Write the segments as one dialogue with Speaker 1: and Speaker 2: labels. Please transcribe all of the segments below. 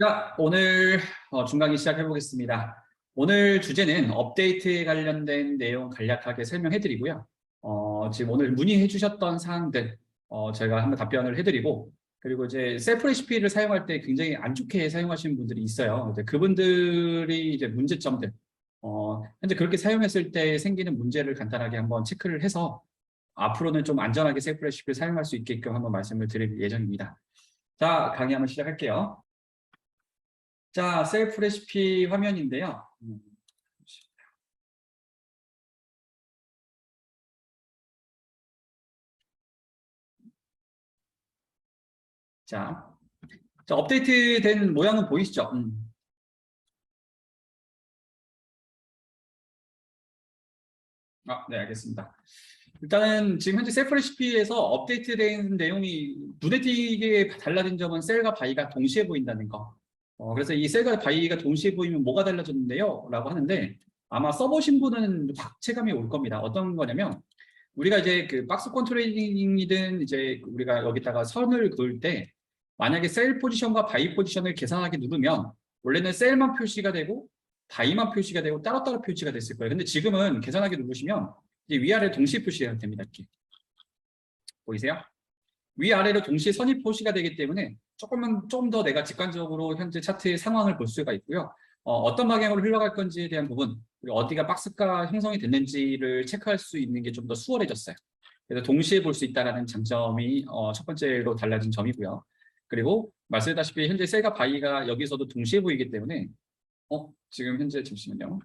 Speaker 1: 자, 오늘 중강의 시작해 보겠습니다. 오늘 주제는 업데이트에 관련된 내용 간략하게 설명해 드리고요. 지금 오늘 문의해 주셨던 사항들 제가 한번 답변을 해 드리고, 그리고 이제 셀프 레시피를 사용할 때 굉장히 안 좋게 사용하시는 분들이 있어요. 이제 그분들이 이제 문제점들, 현재 그렇게 사용했을 때 생기는 문제를 간단하게 한번 체크를 해서 앞으로는 좀 안전하게 셀프 레시피를 사용할 수 있게끔 한번 말씀을 드릴 예정입니다. 자, 강의 한번 시작할게요. 자, 셀프 레시피 화면인데요. 자, 업데이트된 모양은 보이시죠? 네, 알겠습니다. 일단은 지금 현재 셀프 레시피에서 업데이트된 내용이 눈에 띄게 달라진 점은 셀과 바이가 동시에 보인다는 거. 그래서 이 셀과 바이가 동시에 보이면 뭐가 달라졌는데요? 라고 하는데, 아마 써보신 분은 확 체감이 올 겁니다. 어떤 거냐면, 우리가 이제 그 박스 컨트롤링이든 이제 우리가 여기다가 선을 그을 때, 만약에 셀 포지션과 바이 포지션을 계산하기 누르면, 원래는 셀만 표시가 되고, 바이만 표시가 되고, 따로따로 표시가 됐을 거예요. 근데 지금은 계산하기 누르시면, 이제 위아래 동시에 표시가 됩니다. 이렇게. 보이세요? 위아래로 동시에 선이 표시가 되기 때문에 좀 더 내가 직관적으로 현재 차트의 상황을 볼 수가 있고요. 어떤 방향으로 흘러갈 건지에 대한 부분, 그리고 어디가 박스가 형성이 됐는지를 체크할 수 있는 게 좀 더 수월해졌어요. 그래서 동시에 볼 수 있다는 장점이 첫 번째로 달라진 점이고요. 그리고 말씀드렸다시피 현재 셀과 바이가 여기서도 동시에 보이기 때문에 지금 현재 잠시만요.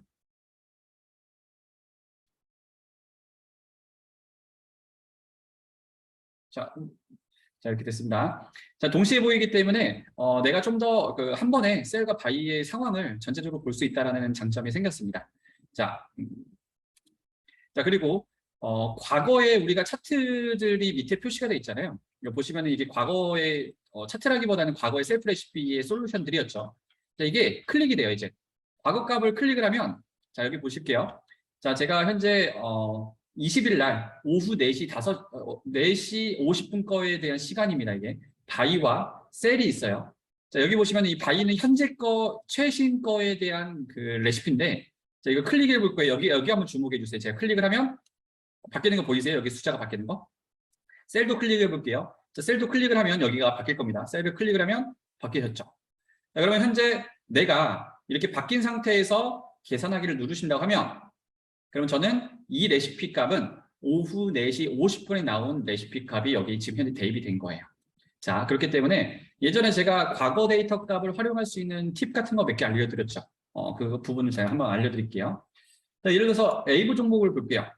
Speaker 1: 자, 이렇게 됐습니다. 자, 동시에 보이기 때문에 내가 좀 더 한 번에 셀과 바이의 상황을 전체적으로 볼 수 있다는 장점이 생겼습니다. 자, 그리고 과거에 우리가 차트들이 밑에 표시가 되어 있잖아요. 이거 보시면 이게 과거의 차트라기보다는 과거의 셀프 레시피의 솔루션들이었죠. 자, 이게 클릭이 돼요. 이제 과거 값을 클릭을 하면, 자, 여기 보실게요. 자, 제가 현재 20일 날 오후 4시 50분 거에 대한 시간입니다. 이게 바이와 셀이 있어요. 자, 여기 보시면 이 바이는 현재 거, 최신 거에 대한 그 레시피인데, 자, 이거 클릭해 볼 거예요. 여기 한번 주목해 주세요. 제가 클릭을 하면 바뀌는 거 보이세요? 여기 숫자가 바뀌는 거. 셀도 클릭해 볼게요. 자, 셀도 클릭을 하면 여기가 바뀔 겁니다. 셀을 클릭을 하면 바뀌셨죠. 자, 그러면 현재 내가 이렇게 바뀐 상태에서 계산하기를 누르신다고 하면, 그럼 저는 이 레시피 값은 오후 4시 50분에 나온 레시피 값이 여기 지금 현재 대입이 된 거예요. 자, 그렇기 때문에 예전에 제가 과거 데이터 값을 활용할 수 있는 팁 같은 거 몇 개 알려드렸죠. 그 부분을 제가 한번 알려드릴게요. 자, 예를 들어서 에이브 종목을 볼게요.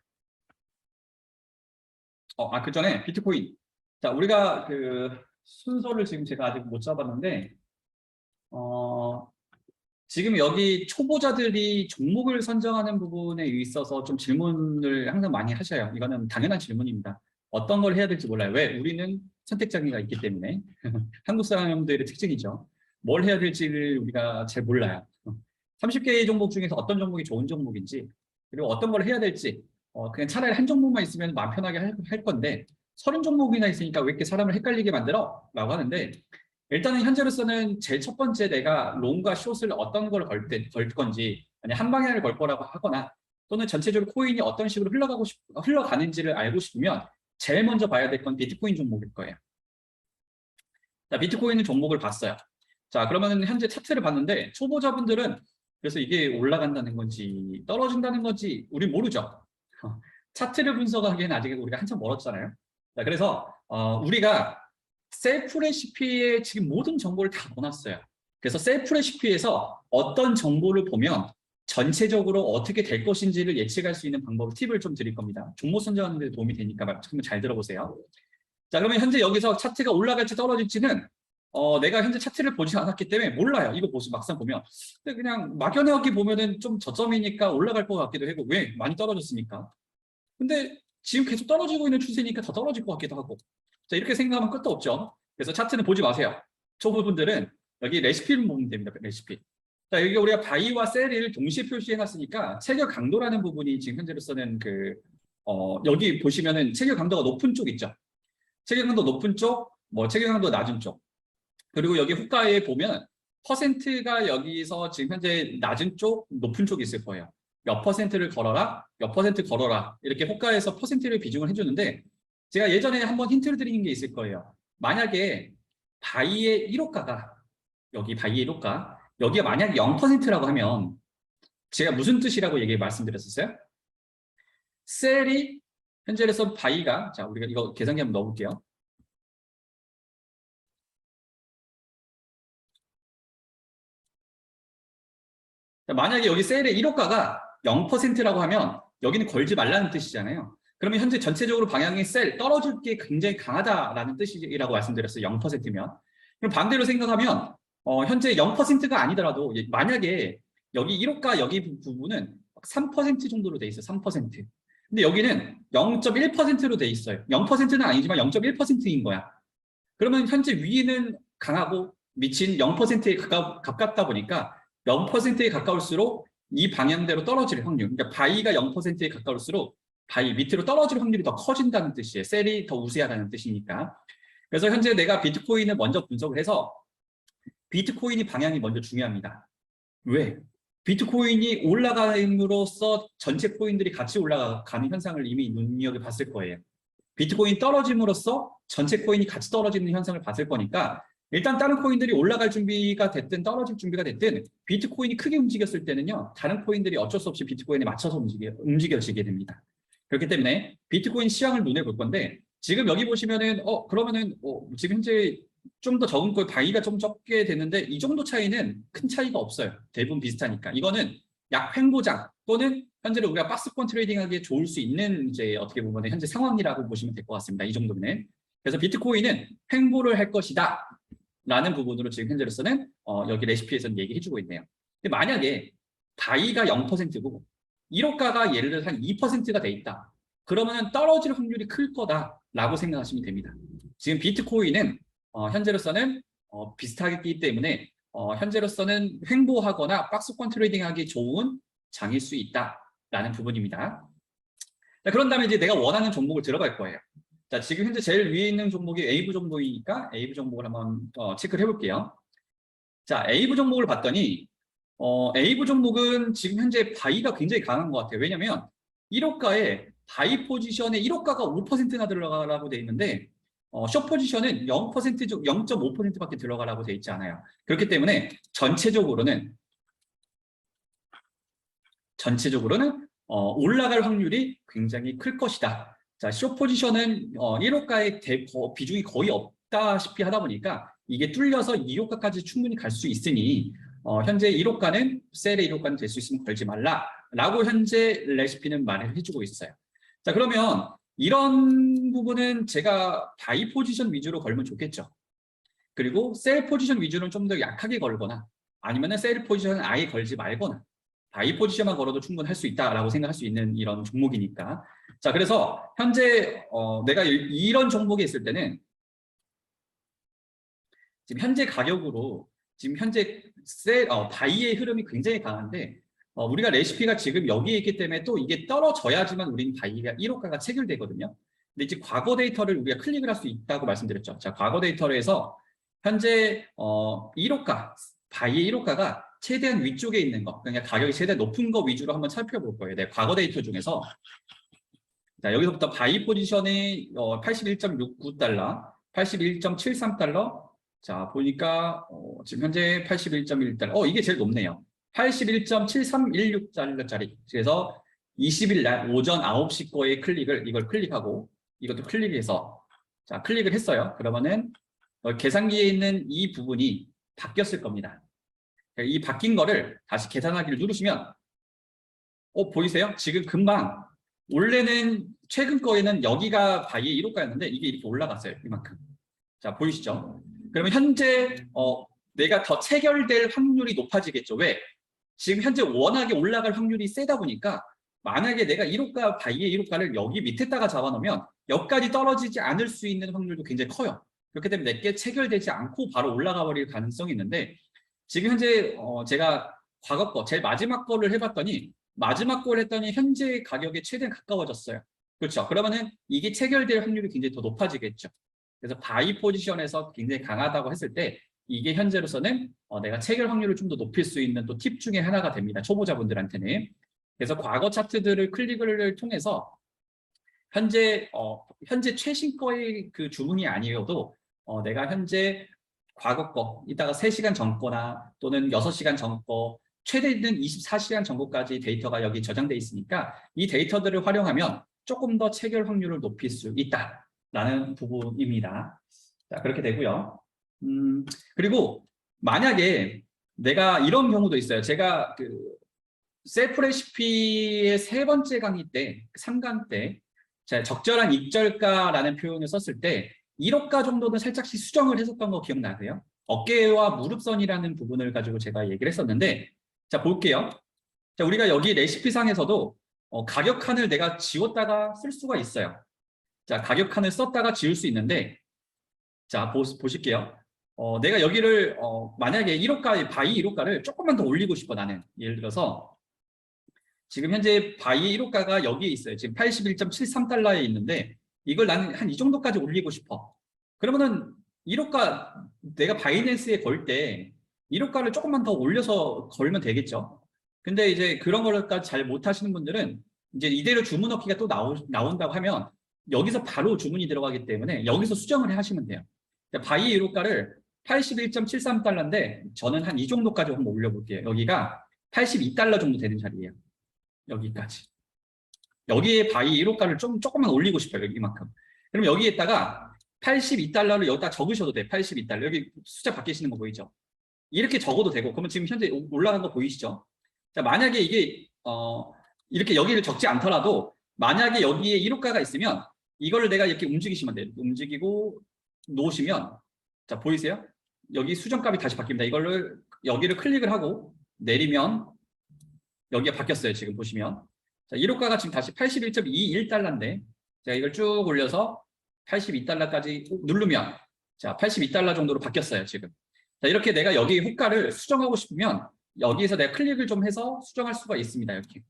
Speaker 1: 그 전에 비트코인. 자, 우리가 그 순서를 지금 제가 아직 못 잡았는데, 지금 여기 초보자들이 종목을 선정하는 부분에 있어서 좀 질문을 항상 많이 하셔요. 이거는 당연한 질문입니다. 어떤 걸 해야 될지 몰라요. 왜? 우리는 선택장애가 있기 때문에. 한국 사람들의 특징이죠. 뭘 해야 될지를 우리가 잘 몰라요. 30개의 종목 중에서 어떤 종목이 좋은 종목인지, 그리고 어떤 걸 해야 될지, 그냥 차라리 한 종목만 있으면 마음 편하게 할 건데, 30종목이나 있으니까 왜 이렇게 사람을 헷갈리게 만들어? 라고 하는데, 일단은 현재로서는 제일 첫 번째 내가 롱과 숏을 어떤 걸 걸 건지, 아니 한 방향을 걸 거라고 하거나, 또는 전체적으로 코인이 어떤 식으로 흘러가는지를 알고 싶으면 제일 먼저 봐야 될 건 비트코인 종목일 거예요. 자, 비트코인 종목을 봤어요. 자, 그러면 현재 차트를 봤는데 초보자분들은 그래서 이게 올라간다는 건지 떨어진다는 건지 우리 모르죠. 차트를 분석하기에는 아직 우리가 한참 멀었잖아요. 자, 그래서 우리가 셀프 레시피에 지금 모든 정보를 다 넣어놨어요. 그래서 셀프 레시피에서 어떤 정보를 보면 전체적으로 어떻게 될 것인지를 예측할 수 있는 방법을 팁을 좀 드릴 겁니다. 종목 선정하는 데 도움이 되니까 한번 잘 들어보세요. 자, 그러면 현재 여기서 차트가 올라갈지 떨어질지는 내가 현재 차트를 보지 않았기 때문에 몰라요. 이거 막상 보면. 근데 그냥 막연하게 보면은 좀 저점이니까 올라갈 것 같기도 하고, 왜? 많이 떨어졌으니까. 근데 지금 계속 떨어지고 있는 추세니까 더 떨어질 것 같기도 하고. 자, 이렇게 생각하면 끝도 없죠. 그래서 차트는 보지 마세요. 초보분들은 여기 레시피를 보면 됩니다. 레시피. 자, 여기 우리가 바이와 셀을 동시에 표시해놨으니까 체결 강도라는 부분이 지금 현재로서는 여기 보시면은 체결 강도가 높은 쪽 있죠. 체결 강도 높은 쪽, 체결 강도 낮은 쪽. 그리고 여기 후가에 보면 퍼센트가 여기서 지금 현재 낮은 쪽, 높은 쪽이 있을 거예요. 몇 퍼센트를 걸어라, 몇 퍼센트 걸어라. 이렇게 호가에서 퍼센트를 비중을 해주는데 제가 예전에 한번 힌트를 드린 게 있을 거예요. 만약에 바이의 1호가가 여기 바이의 1호가 여기가 만약 0%라고 하면 제가 무슨 뜻이라고 말씀드렸었어요? 셀이 현재로서 바이가 자 우리가 이거 계산기 한번 넣어볼게요. 만약에 여기 셀의 1호가가 0%라고 하면 여기는 걸지 말라는 뜻이잖아요. 그러면 현재 전체적으로 방향이 셀 떨어질 게 굉장히 강하다라는 뜻이라고 말씀드렸어요. 0%면. 그럼 반대로 생각하면 현재 0%가 아니더라도 만약에 여기 1호가 여기 부분은 3% 정도로 돼 있어요. 3%. 근데 여기는 0.1%로 돼 있어요. 0%는 아니지만 0.1%인 거야. 그러면 현재 위는 강하고 밑은 0%에 가깝다 보니까 0%에 가까울수록 이 방향대로 떨어질 확률, 그러니까 바이가 0%에 가까울수록 바이 밑으로 떨어질 확률이 더 커진다는 뜻이에요. 셀이 더 우세하다는 뜻이니까. 그래서 현재 내가 비트코인을 먼저 분석을 해서 비트코인이 방향이 먼저 중요합니다. 왜? 비트코인이 올라감으로써 전체 코인들이 같이 올라가는 현상을 이미 눈여겨봤을 거예요. 비트코인 떨어짐으로써 전체 코인이 같이 떨어지는 현상을 봤을 거니까 일단 다른 코인들이 올라갈 준비가 됐든 떨어질 준비가 됐든 비트코인이 크게 움직였을 때는요. 다른 코인들이 어쩔 수 없이 비트코인에 맞춰서 움직여지게 됩니다. 그렇기 때문에 비트코인 시황을 눈에 볼 건데 지금 여기 보시면은 그러면은 지금 현재 좀 더 적은 거 바이가 좀 적게 되는데 이 정도 차이는 큰 차이가 없어요. 대부분 비슷하니까. 이거는 약 횡보장 또는 현재로 우리가 박스권 트레이딩하기에 좋을 수 있는 이제 어떻게 보면 현재 상황이라고 보시면 될 것 같습니다. 이 정도면. 그래서 비트코인은 횡보를 할 것이다. 라는 부분으로 지금 현재로서는 여기 레시피에서는 얘기해주고 있네요. 근데 만약에 바이가 0%고 1호가가 예를 들어서 한 2%가 돼 있다. 그러면 떨어질 확률이 클 거다라고 생각하시면 됩니다. 지금 비트코인은 현재로서는 비슷하기 때문에 현재로서는 횡보하거나 박스권 트레이딩하기 좋은 장일 수 있다라는 부분입니다. 자, 그런 다음에 이제 내가 원하는 종목을 들어갈 거예요. 자, 지금 현재 제일 위에 있는 종목이 에이브 종목이니까 에이브 종목을 한번 체크를 해볼게요. 자, 에이브 종목을 봤더니 에이브 종목은 지금 현재 바이가 굉장히 강한 것 같아요. 왜냐면 1호가에 바이 포지션에 1호가가 5%나 들어가라고 돼 있는데 숏 포지션은 0%, 0.5%밖에 들어가라고 돼 있지 않아요. 그렇기 때문에 전체적으로는 올라갈 확률이 굉장히 클 것이다. 자, 숏 포지션은 1호가의 비중이 거의 없다시피 하다 보니까 이게 뚫려서 2호가까지 충분히 갈 수 있으니 현재 1호가는 셀의 1호가는 될 수 있으면 걸지 말라라고 현재 레시피는 말을 해주고 있어요. 자, 그러면 이런 부분은 제가 바이 포지션 위주로 걸면 좋겠죠. 그리고 셀 포지션 위주는 좀 더 약하게 걸거나 아니면 셀 포지션은 아예 걸지 말거나 바이 포지션만 걸어도 충분히 할 수 있다라고 생각할 수 있는 이런 종목이니까. 자, 그래서 현재 내가 이런 종목에 있을 때는 지금 현재 가격으로 지금 현재 바이의 흐름이 굉장히 강한데 우리가 레시피가 지금 여기에 있기 때문에 또 이게 떨어져야지만 우리는 바이가 1호가가 체결되거든요. 근데 이제 과거 데이터를 우리가 클릭을 할 수 있다고 말씀드렸죠. 자, 과거 데이터를 해서 현재 1호가 바이의 1호가가 최대한 위쪽에 있는 거, 그러니까 가격이 최대한 높은 거 위주로 한번 살펴볼 거예요. 네, 과거 데이터 중에서 자, 여기서부터 바이 포지션이 81.69달러, 81.73달러. 자, 보니까 지금 현재 81.1달러. 이게 제일 높네요. 81.7316달러짜리. 그래서 20일 날 오전 9시 거에 이걸 클릭하고 이것도 클릭해서 자, 클릭을 했어요. 그러면은 계산기에 있는 이 부분이 바뀌었을 겁니다. 이 바뀐 거를 다시 계산하기를 누르시면 보이세요? 지금 금방 원래는 최근 거에는 여기가 바이의 1호가였는데 이게 이렇게 올라갔어요. 이만큼. 자, 보이시죠? 그러면 현재 내가 더 체결될 확률이 높아지겠죠. 왜? 지금 현재 워낙에 올라갈 확률이 세다 보니까 만약에 내가 1호가 바이의 1호가를 여기 밑에다가 잡아놓으면 여기까지 떨어지지 않을 수 있는 확률도 굉장히 커요. 그렇기 때문에 내게 체결되지 않고 바로 올라가 버릴 가능성이 있는데 지금 현재 제가 과거 거, 제일 마지막 거를 해봤더니 마지막 걸 했더니 현재 가격에 최대한 가까워졌어요. 그렇죠? 그러면은 이게 체결될 확률이 굉장히 더 높아지겠죠. 그래서 바이 포지션에서 굉장히 강하다고 했을 때 이게 현재로서는 내가 체결 확률을 좀 더 높일 수 있는 또 팁 중에 하나가 됩니다. 초보자분들한테는. 그래서 과거 차트들을 클릭을 통해서 현재 최신 거의 그 주문이 아니어도 내가 현재 과거 거, 이따가 3시간 전 거나 또는 6시간 전 거, 최대는 24시간 전거까지 데이터가 여기 저장돼 있으니까 이 데이터들을 활용하면 조금 더 체결 확률을 높일 수 있다라는 부분입니다. 자, 그렇게 되고요. 그리고 만약에 내가 이런 경우도 있어요. 제가 그 셀프 레시피의 3번째 강의 때, 3강 때 자, 적절한 익절가라는 표현을 썼을 때 1호가 정도는 살짝씩 수정을 했었던 거 기억나세요? 어깨와 무릎선이라는 부분을 가지고 제가 얘기를 했었는데 자, 볼게요. 자, 우리가 여기 레시피상에서도 가격칸을 내가 지웠다가 쓸 수가 있어요. 자, 가격칸을 썼다가 지울 수 있는데 자, 보실게요. 내가 여기를 만약에 1호가, 바이 1호가를 조금만 더 올리고 싶어 나는. 예를 들어서 지금 현재 바이 1호가가 여기에 있어요. 지금 81.73달러에 있는데 이걸 나는 한 이 정도까지 올리고 싶어. 그러면은 1호가 내가 바이낸스에 걸 때 1호가를 조금만 더 올려서 걸면 되겠죠. 근데 이제 그런 거까지 잘 못하시는 분들은 이제 이대로 주문 넣기가 또 나온다고 하면 여기서 바로 주문이 들어가기 때문에 여기서 수정을 하시면 돼요. 바이 1호가를 81.73달러인데 저는 한 이 정도까지 한번 올려볼게요. 여기가 82달러 정도 되는 자리예요. 여기까지. 여기에 바이 1호가를 조금만 올리고 싶어요. 이만큼. 그럼 여기에다가 82달러를 여기다 적으셔도 돼요. 82달러. 여기 숫자 바뀌시는 거 보이죠? 이렇게 적어도 되고, 그러면 지금 현재 올라간 거 보이시죠? 자, 만약에 이게, 이렇게 여기를 적지 않더라도, 만약에 여기에 1호가가 있으면, 이거를 내가 이렇게 움직이시면 돼요. 움직이고, 놓으시면, 자, 보이세요? 여기 수정값이 다시 바뀝니다. 이거를, 여기를 클릭을 하고, 내리면, 여기가 바뀌었어요. 지금 보시면. 자, 1호가가 지금 다시 81.21달러인데, 제가 이걸 쭉 올려서 82달러까지 누르면, 자, 82달러 정도로 바뀌었어요. 지금. 자, 이렇게 내가 여기 호가를 수정하고 싶으면, 여기에서 내가 클릭을 좀 해서 수정할 수가 있습니다. 이렇게.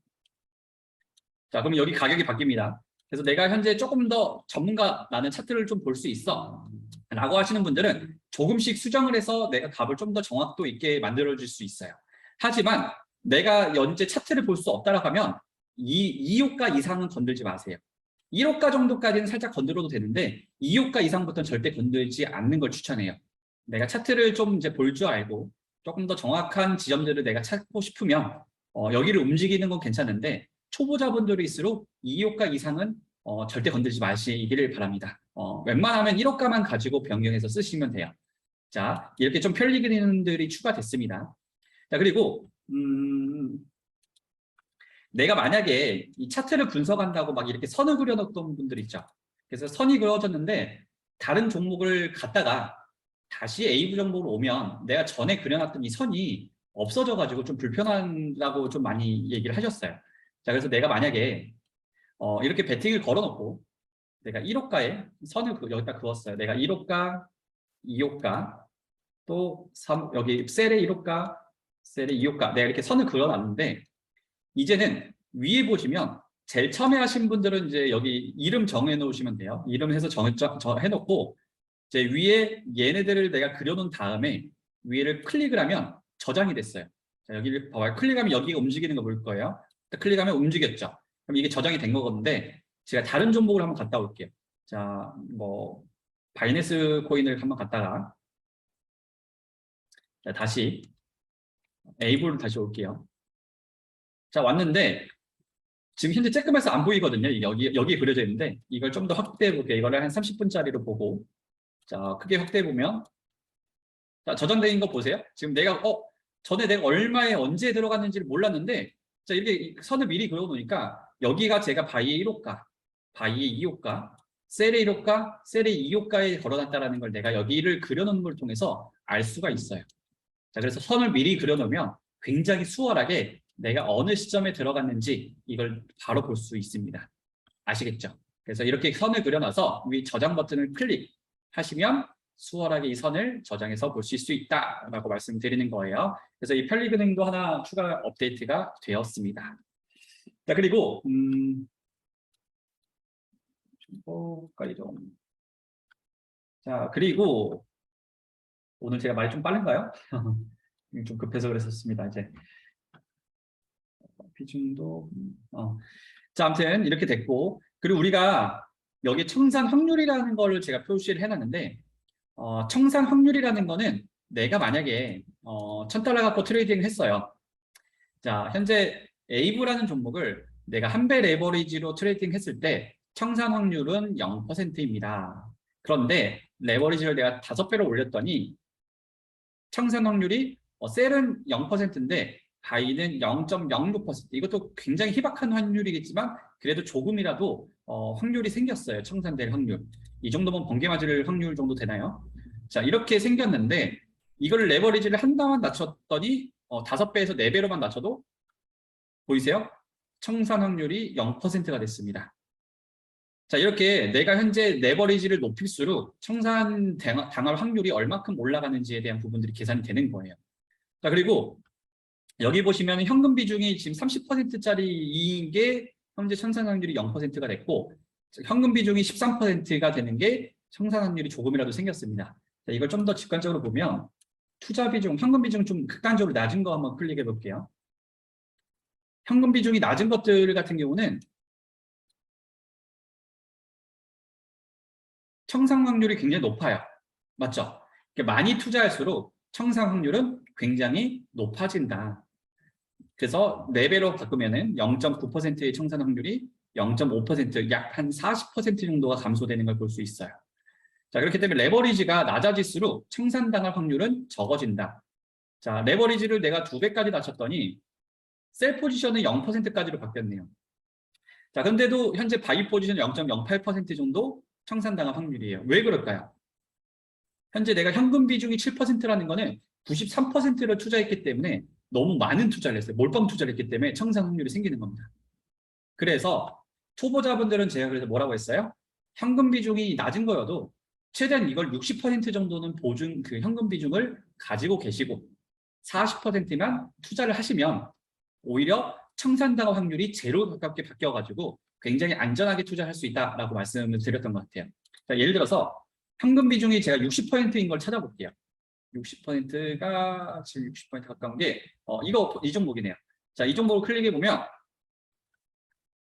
Speaker 1: 자, 그럼 여기 가격이 바뀝니다. 그래서 내가 현재 조금 더 전문가 나는 차트를 좀 볼 수 있어. 라고 하시는 분들은 조금씩 수정을 해서 내가 값을 좀 더 정확도 있게 만들어줄 수 있어요. 하지만 내가 현재 차트를 볼 수 없다라고 하면 2호가 이상은 건들지 마세요. 1호가 정도까지는 살짝 건드려도 되는데 2호가 이상부터는 절대 건들지 않는 걸 추천해요. 내가 차트를 좀 이제 볼 줄 알고 조금 더 정확한 지점들을 내가 찾고 싶으면 여기를 움직이는 건 괜찮은데 초보자분들일수록 2호가 이상은 절대 건들지 마시기를 바랍니다. 웬만하면 1호가만 가지고 변경해서 쓰시면 돼요. 자, 이렇게 좀 편리 기능들이 추가됐습니다. 자, 그리고 내가 만약에 이 차트를 분석한다고 막 이렇게 선을 그려놓던 분들 있죠. 그래서 선이 그려졌는데 다른 종목을 갖다가 다시 A 종목으로 오면 내가 전에 그려놨던 이 선이 없어져가지고 좀 불편하다고 좀 많이 얘기를 하셨어요. 자, 그래서 내가 만약에 이렇게 배팅을 걸어놓고 내가 1호가에 선을 여기다 그었어요. 내가 1호가, 2호가, 또 여기 셀의 1호가, 셀의 2호가 내가 이렇게 선을 그려놨는데 이제는 위에 보시면 제일 처음에 하신 분들은 이제 여기 이름 정해 놓으시면 돼요. 이름 해서 해놓고 이제 위에 얘네들을 내가 그려놓은 다음에 위에를 클릭을 하면 저장이 됐어요. 자, 여기를 봐봐요. 클릭하면 여기가 움직이는 거 볼 거예요. 클릭하면 움직였죠. 그럼 이게 저장이 된 거건데 제가 다른 종목을 한번 갔다 올게요. 자, 뭐 바이낸스 코인을 한번 갔다가 자, 다시 에이블로 다시 올게요. 자, 왔는데 지금 현재 쬐끔해서 안 보이거든요. 여기 그려져 있는데 이걸 좀 더 확대해 볼게요. 이거를 한 30분짜리로 보고 자, 크게 확대해 보면 자, 저장된 거 보세요. 지금 내가 전에 내가 얼마에 언제 들어갔는지를 몰랐는데 자, 이렇게 선을 미리 그려 놓으니까 여기가 제가 바이의 1호가, 바이의 2호가, 셀의 1호가, 셀의 2호가에 걸어놨다라는 걸 내가 여기를 그려놓은 걸 통해서 알 수가 있어요. 자, 그래서 선을 미리 그려놓으면 굉장히 수월하게 내가 어느 시점에 들어갔는지 이걸 바로 볼 수 있습니다. 아시겠죠? 그래서 이렇게 선을 그려놔서 위 저장 버튼을 클릭하시면 수월하게 이 선을 저장해서 보실 수 있다라고 말씀드리는 거예요. 그래서 이 편리 기능도 하나 추가 업데이트가 되었습니다. 자, 그리고 자, 그리고 오늘 제가 말이 좀 빠른가요? 좀 급해서 그랬었습니다. 이제 비중도 자, 아무튼 이렇게 됐고, 그리고 우리가 여기 청산 확률이라는 거를 제가 표시를 해놨는데, 청산 확률이라는 거는 내가 만약에 $1,000 갖고 트레이딩을 했어요. 자, 현재 에이브라는 종목을 내가 한 배 레버리지로 트레이딩 했을 때 청산 확률은 0%입니다. 그런데 레버리지를 내가 5배로 올렸더니 청산 확률이 셀은 0%인데 바이는 0.06%. 이것도 굉장히 희박한 확률이겠지만 그래도 조금이라도 확률이 생겼어요. 청산될 확률. 이 정도면 번개 맞을 확률 정도 되나요? 자, 이렇게 생겼는데 이걸 레버리지를 한 단만 낮췄더니 5배에서 4배로만 낮춰도 보이세요? 청산 확률이 0%가 됐습니다. 자, 이렇게 내가 현재 레버리지를 높일수록 청산 당할 확률이 얼마큼 올라가는지에 대한 부분들이 계산이 되는 거예요. 자, 그리고 여기 보시면 현금 비중이 지금 30%짜리인 게 현재 청산 확률이 0%가 됐고, 현금 비중이 13%가 되는 게 청산 확률이 조금이라도 생겼습니다. 자, 이걸 좀 더 직관적으로 보면 투자 비중, 현금 비중 좀 극단적으로 낮은 거 한번 클릭해 볼게요. 현금 비중이 낮은 것들 같은 경우는 청산 확률이 굉장히 높아요. 맞죠? 많이 투자할수록 청산 확률은 굉장히 높아진다. 그래서 4배로 바꾸면은 0.9%의 청산 확률이 0.5%, 약 한 40% 정도가 감소되는 걸 볼 수 있어요. 자, 그렇기 때문에 레버리지가 낮아질수록 청산당할 확률은 적어진다. 자, 레버리지를 내가 2배까지 낮췄더니 셀 포지션은 0%까지로 바뀌었네요. 자, 근데도 현재 바이 포지션 0.08% 정도 청산당할 확률이에요. 왜 그럴까요? 현재 내가 현금 비중이 7%라는 거는 93%를 투자했기 때문에 너무 많은 투자를 했어요. 몰빵 투자를 했기 때문에 청산 확률이 생기는 겁니다. 그래서 초보자분들은 제가 그래서 뭐라고 했어요? 현금 비중이 낮은 거여도 최대한 이걸 60% 정도는 보증 그 현금 비중을 가지고 계시고 40%만 투자를 하시면 오히려 청산당할 확률이 제로 가깝게 바뀌어가지고 굉장히 안전하게 투자할 수 있다라고 말씀을 드렸던 것 같아요. 자, 예를 들어서 현금 비중이 제가 60%인 걸 찾아볼게요. 60%가 지금 60% 가까운 게 이 종목이네요. 자, 이 종목을 클릭해 보면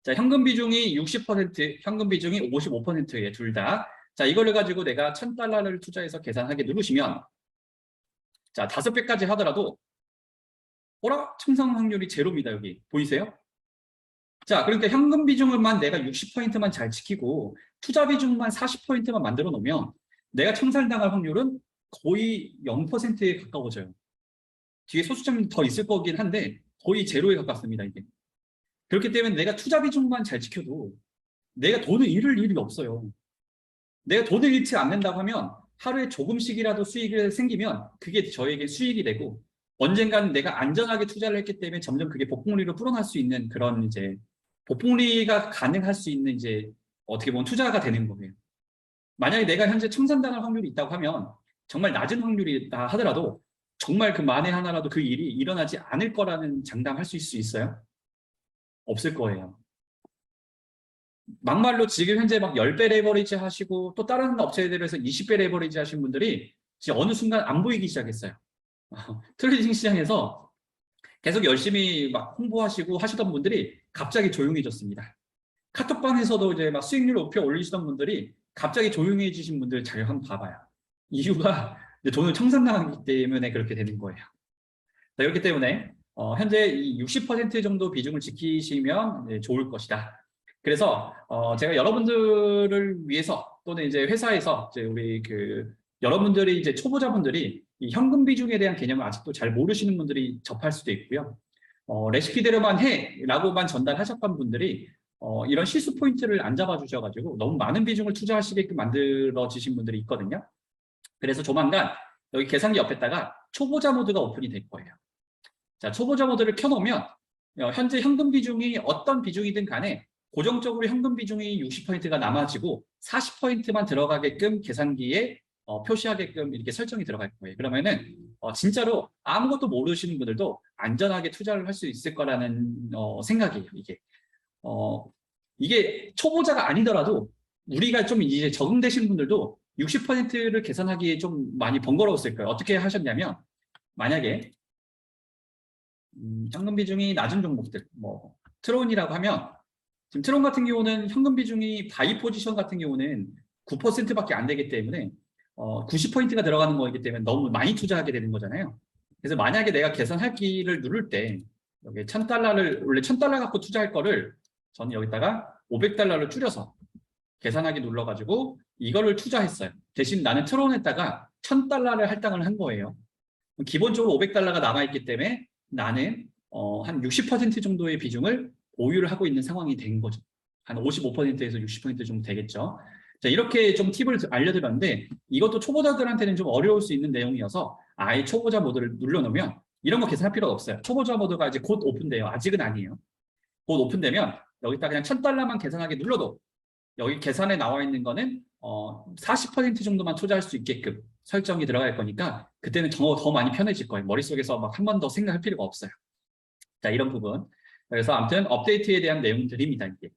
Speaker 1: 자, 현금 비중이 60%, 현금 비중이 55%예요. 둘 다. 자, 이거를 가지고 내가 $1,000를 투자해서 계산하게 누르시면 자, 5배까지 하더라도 어라? 청산 확률이 제로입니다. 여기 보이세요? 자, 그러니까 현금 비중을만 내가 60%만 잘 지키고 투자 비중만 40%만 만들어 놓으면 내가 청산당할 확률은 거의 0%에 가까워져요. 뒤에 소수점이 더 있을 거긴 한데 거의 제로에 가깝습니다. 이게. 그렇기 때문에 내가 투자 비중만 잘 지켜도 내가 돈을 잃을 일이 없어요. 내가 돈을 잃지 않는다고 하면 하루에 조금씩이라도 수익이 생기면 그게 저에게 수익이 되고 언젠가는 내가 안전하게 투자를 했기 때문에 점점 그게 복봉리로 불어날 수 있는 그런 이제 복봉리가 가능할 수 있는 이제 어떻게 보면 투자가 되는 거예요. 만약에 내가 현재 청산당할 확률이 있다고 하면 정말 낮은 확률이다 하더라도 정말 그 만에 하나라도 그 일이 일어나지 않을 거라는 장담할 수 있어요? 없을 거예요. 막말로 지금 현재 막 10배 레버리지 하시고 또 다른 업체들에서 20배 레버리지 하신 분들이 지금 어느 순간 안 보이기 시작했어요. 트레이딩 시장에서 계속 열심히 막 홍보하시고 하시던 분들이 갑자기 조용해졌습니다. 카톡방에서도 이제 막 수익률 높여 올리시던 분들이 갑자기 조용해지신 분들 잘 한번 봐봐요. 이유가 돈을 청산당하기 때문에 그렇게 되는 거예요. 그렇기 때문에 현재 이 60% 정도 비중을 지키시면 좋을 것이다. 그래서 제가 여러분들을 위해서 또는 이제 회사에서 이제 우리 그 여러분들이 이제 초보자분들이 이 현금 비중에 대한 개념을 아직도 잘 모르시는 분들이 접할 수도 있고요. 레시피대로만 해라고만 전달하셨던 분들이 이런 실수 포인트를 안 잡아주셔가지고 너무 많은 비중을 투자하시게끔 만들어지신 분들이 있거든요. 그래서 조만간 여기 계산기 옆에다가 초보자 모드가 오픈이 될 거예요. 자, 초보자 모드를 켜놓으면 현재 현금 비중이 어떤 비중이든 간에 고정적으로 현금 비중이 60%가 남아지고 40%만 들어가게끔 계산기에 표시하게끔 이렇게 설정이 들어갈 거예요. 그러면은 진짜로 아무것도 모르시는 분들도 안전하게 투자를 할 수 있을 거라는 생각이에요. 이게 초보자가 아니더라도 우리가 좀 이제 적응되시는 분들도 60%를 계산하기 좀 많이 번거로웠을 거예요. 어떻게 하셨냐면 만약에 현금 비중이 낮은 종목들, 뭐 트론이라고 하면 지금 트론 같은 경우는 현금 비중이 바이 포지션 같은 경우는 9%밖에 안 되기 때문에 90포인트가 들어가는 거이기 때문에 너무 많이 투자하게 되는 거잖아요. 그래서 만약에 내가 계산하기를 누를 때 여기 1000달러를 원래 1000달러 갖고 투자할 거를 저는 여기다가 500달러를 줄여서 계산하기 눌러가지고 이거를 투자했어요. 대신 나는 트론에다가 1000달러를 할당을 한 거예요. 기본적으로 500달러가 남아있기 때문에 나는 한 60% 정도의 비중을 보유를 하고 있는 상황이 된 거죠. 한 55%에서 60% 정도 되겠죠. 자, 이렇게 좀 팁을 알려드렸는데 이것도 초보자들한테는 좀 어려울 수 있는 내용이어서 아예 초보자 모드를 눌러놓으면 이런 거 계산할 필요가 없어요. 초보자 모드가 이제 곧 오픈돼요. 아직은 아니에요. 곧 오픈되면 여기다 그냥 1000달러만 계산하기 눌러도 여기 계산에 나와 있는 거는 40% 정도만 투자할 수 있게끔 설정이 들어갈 거니까 그때는 더 많이 편해질 거예요. 머릿속에서 막 한 번 더 생각할 필요가 없어요. 자, 이런 부분. 그래서 아무튼 업데이트에 대한 내용들입니다. 이게.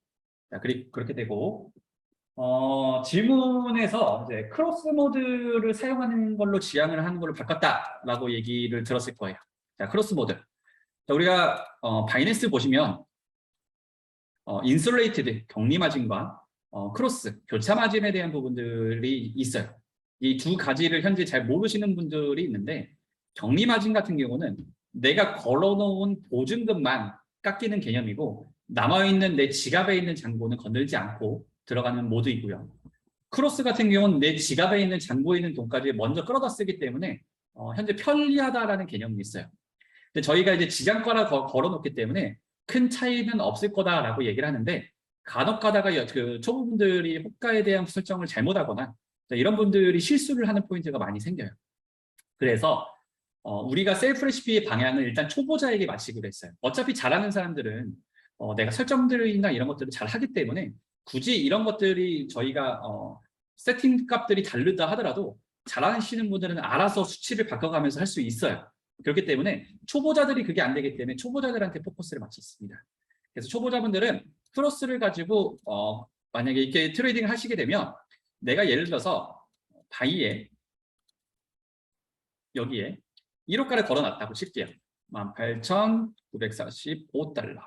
Speaker 1: 자, 그렇게 되고 질문에서 이제 크로스 모드를 사용하는 걸로 지향을 하는 걸로 바꿨다라고 얘기를 들었을 거예요. 자, 크로스 모드. 자, 우리가 바이낸스 보시면 인슐레이티드 격리 마진과 크로스 교차 마진에 대한 부분들이 있어요. 이 두 가지를 현재 잘 모르시는 분들이 있는데 격리 마진 같은 경우는 내가 걸어놓은 보증금만 깎이는 개념이고 남아있는 내 지갑에 있는 잔고는 건들지 않고 들어가는 모드이고요. 크로스 같은 경우는 내 지갑에 있는 잔고에 있는 돈까지 먼저 끌어다 쓰기 때문에 현재 편리하다라는 개념이 있어요. 근데 저희가 이제 지장가라 걸어놓기 때문에 큰 차이는 없을 거다라고 얘기를 하는데 간혹 가다가 그 초보분들이 호가에 대한 설정을 잘못하거나 이런 분들이 실수를 하는 포인트가 많이 생겨요. 그래서 우리가 셀프 레시피의 방향을 일단 초보자에게 맞추기로 했어요. 어차피 잘하는 사람들은 내가 설정들이나 이런 것들을 잘 하기 때문에 굳이 이런 것들이 저희가 세팅 값들이 다르다 하더라도 잘하시는 분들은 알아서 수치를 바꿔가면서 할 수 있어요. 그렇기 때문에 초보자들이 그게 안 되기 때문에 초보자들한테 포커스를 맞췄습니다. 그래서 초보자분들은 크로스를 가지고 만약에 이렇게 트레이딩을 하시게 되면 내가 예를 들어서 바이에 여기에 1호가를 걸어놨다고 칠게요. 18,945달러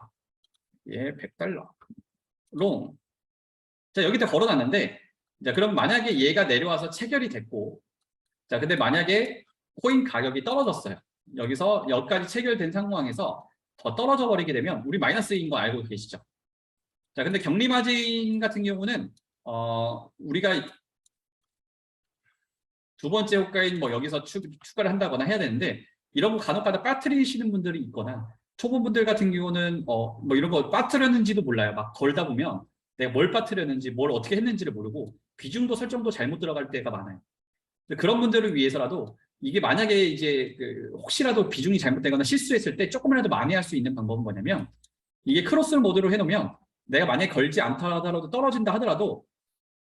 Speaker 1: 예, 100달러 롱. 자, 여기다 걸어놨는데 자, 그럼 만약에 얘가 내려와서 체결이 됐고 자, 근데 만약에 코인 가격이 떨어졌어요. 여기서 여기까지 체결된 상황에서 더 떨어져 버리게 되면 우리 마이너스인 거 알고 계시죠? 자, 근데 격리 마진 같은 경우는 우리가 두 번째 호가인 뭐 여기서 추가를 한다거나 해야 되는데 이런 거 간혹가다 빠뜨리시는 분들이 있거나 초보분들 같은 경우는 뭐 이런 거 빠뜨렸는지도 몰라요. 막 걸다 보면 내가 뭘 빠뜨렸는지 뭘 어떻게 했는지를 모르고 비중도 설정도 잘못 들어갈 때가 많아요. 그런 분들을 위해서라도 이게 만약에 이제 혹시라도 비중이 잘못되거나 실수했을 때 조금이라도 만회할 수 있는 방법은 뭐냐면 이게 크로스 모드로 해놓으면 내가 만약에 걸지 않다 하더라도 떨어진다 하더라도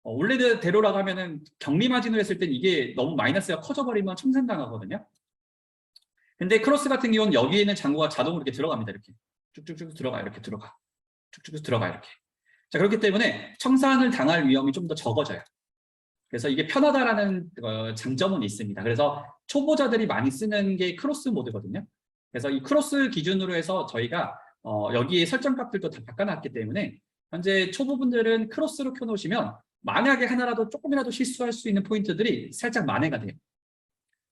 Speaker 1: 원래대로라고 하면은 격리 마진을 했을 땐 이게 너무 마이너스가 커져버리면 청산당하거든요. 근데 크로스 같은 경우는 여기에 있는 잔고가 자동으로 이렇게 들어갑니다. 이렇게 쭉쭉쭉 들어가 이렇게 들어가 쭉쭉 들어가 이렇게. 자, 그렇기 때문에 청산을 당할 위험이 좀 더 적어져요. 그래서 이게 편하다라는 장점은 있습니다. 그래서 초보자들이 많이 쓰는 게 크로스 모드거든요. 그래서 이 크로스 기준으로 해서 저희가 여기에 설정 값들도 다 바꿔놨기 때문에 현재 초보분들은 크로스로 켜놓으시면 만약에 하나라도 조금이라도 실수할 수 있는 포인트들이 살짝 만회가 돼요.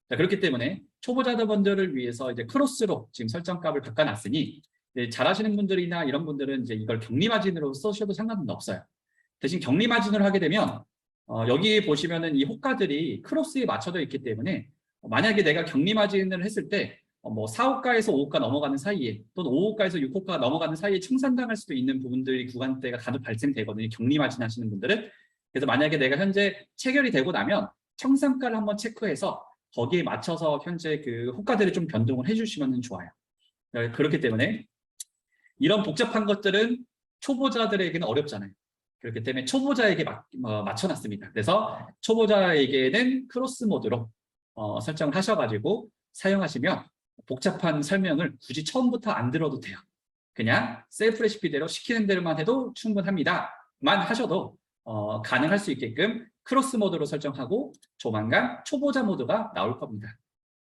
Speaker 1: 자, 그렇기 때문에 초보자분들을 위해서 이제 크로스로 지금 설정 값을 바꿔놨으니 잘하시는 분들이나 이런 분들은 이제 이걸 격리 마진으로 쓰셔도 상관은 없어요. 대신 격리 마진으로 하게 되면 여기 보시면은 이 호가들이 크로스에 맞춰져 있기 때문에 만약에 내가 격리 마진을 했을 때 뭐 4호가에서 5호가 넘어가는 사이에 또는 5호가에서 6호가 넘어가는 사이에 청산당할 수도 있는 부분들이 구간대가 간혹 발생되거든요. 격리 마진 하시는 분들은. 그래서 만약에 내가 현재 체결이 되고 나면 청산가를 한번 체크해서 거기에 맞춰서 현재 그 호가들을 좀 변동을 해주시면 좋아요. 그렇기 때문에 이런 복잡한 것들은 초보자들에게는 어렵잖아요. 그렇기 때문에 초보자에게 맞춰놨습니다. 그래서 초보자에게는 크로스 모드로 설정을 하셔가지고 사용하시면 복잡한 설명을 굳이 처음부터 안 들어도 돼요. 그냥 셀프 레시피대로 시키는 대로만 해도 충분합니다. 만 하셔도 가능할 수 있게끔 크로스 모드로 설정하고 조만간 초보자 모드가 나올 겁니다.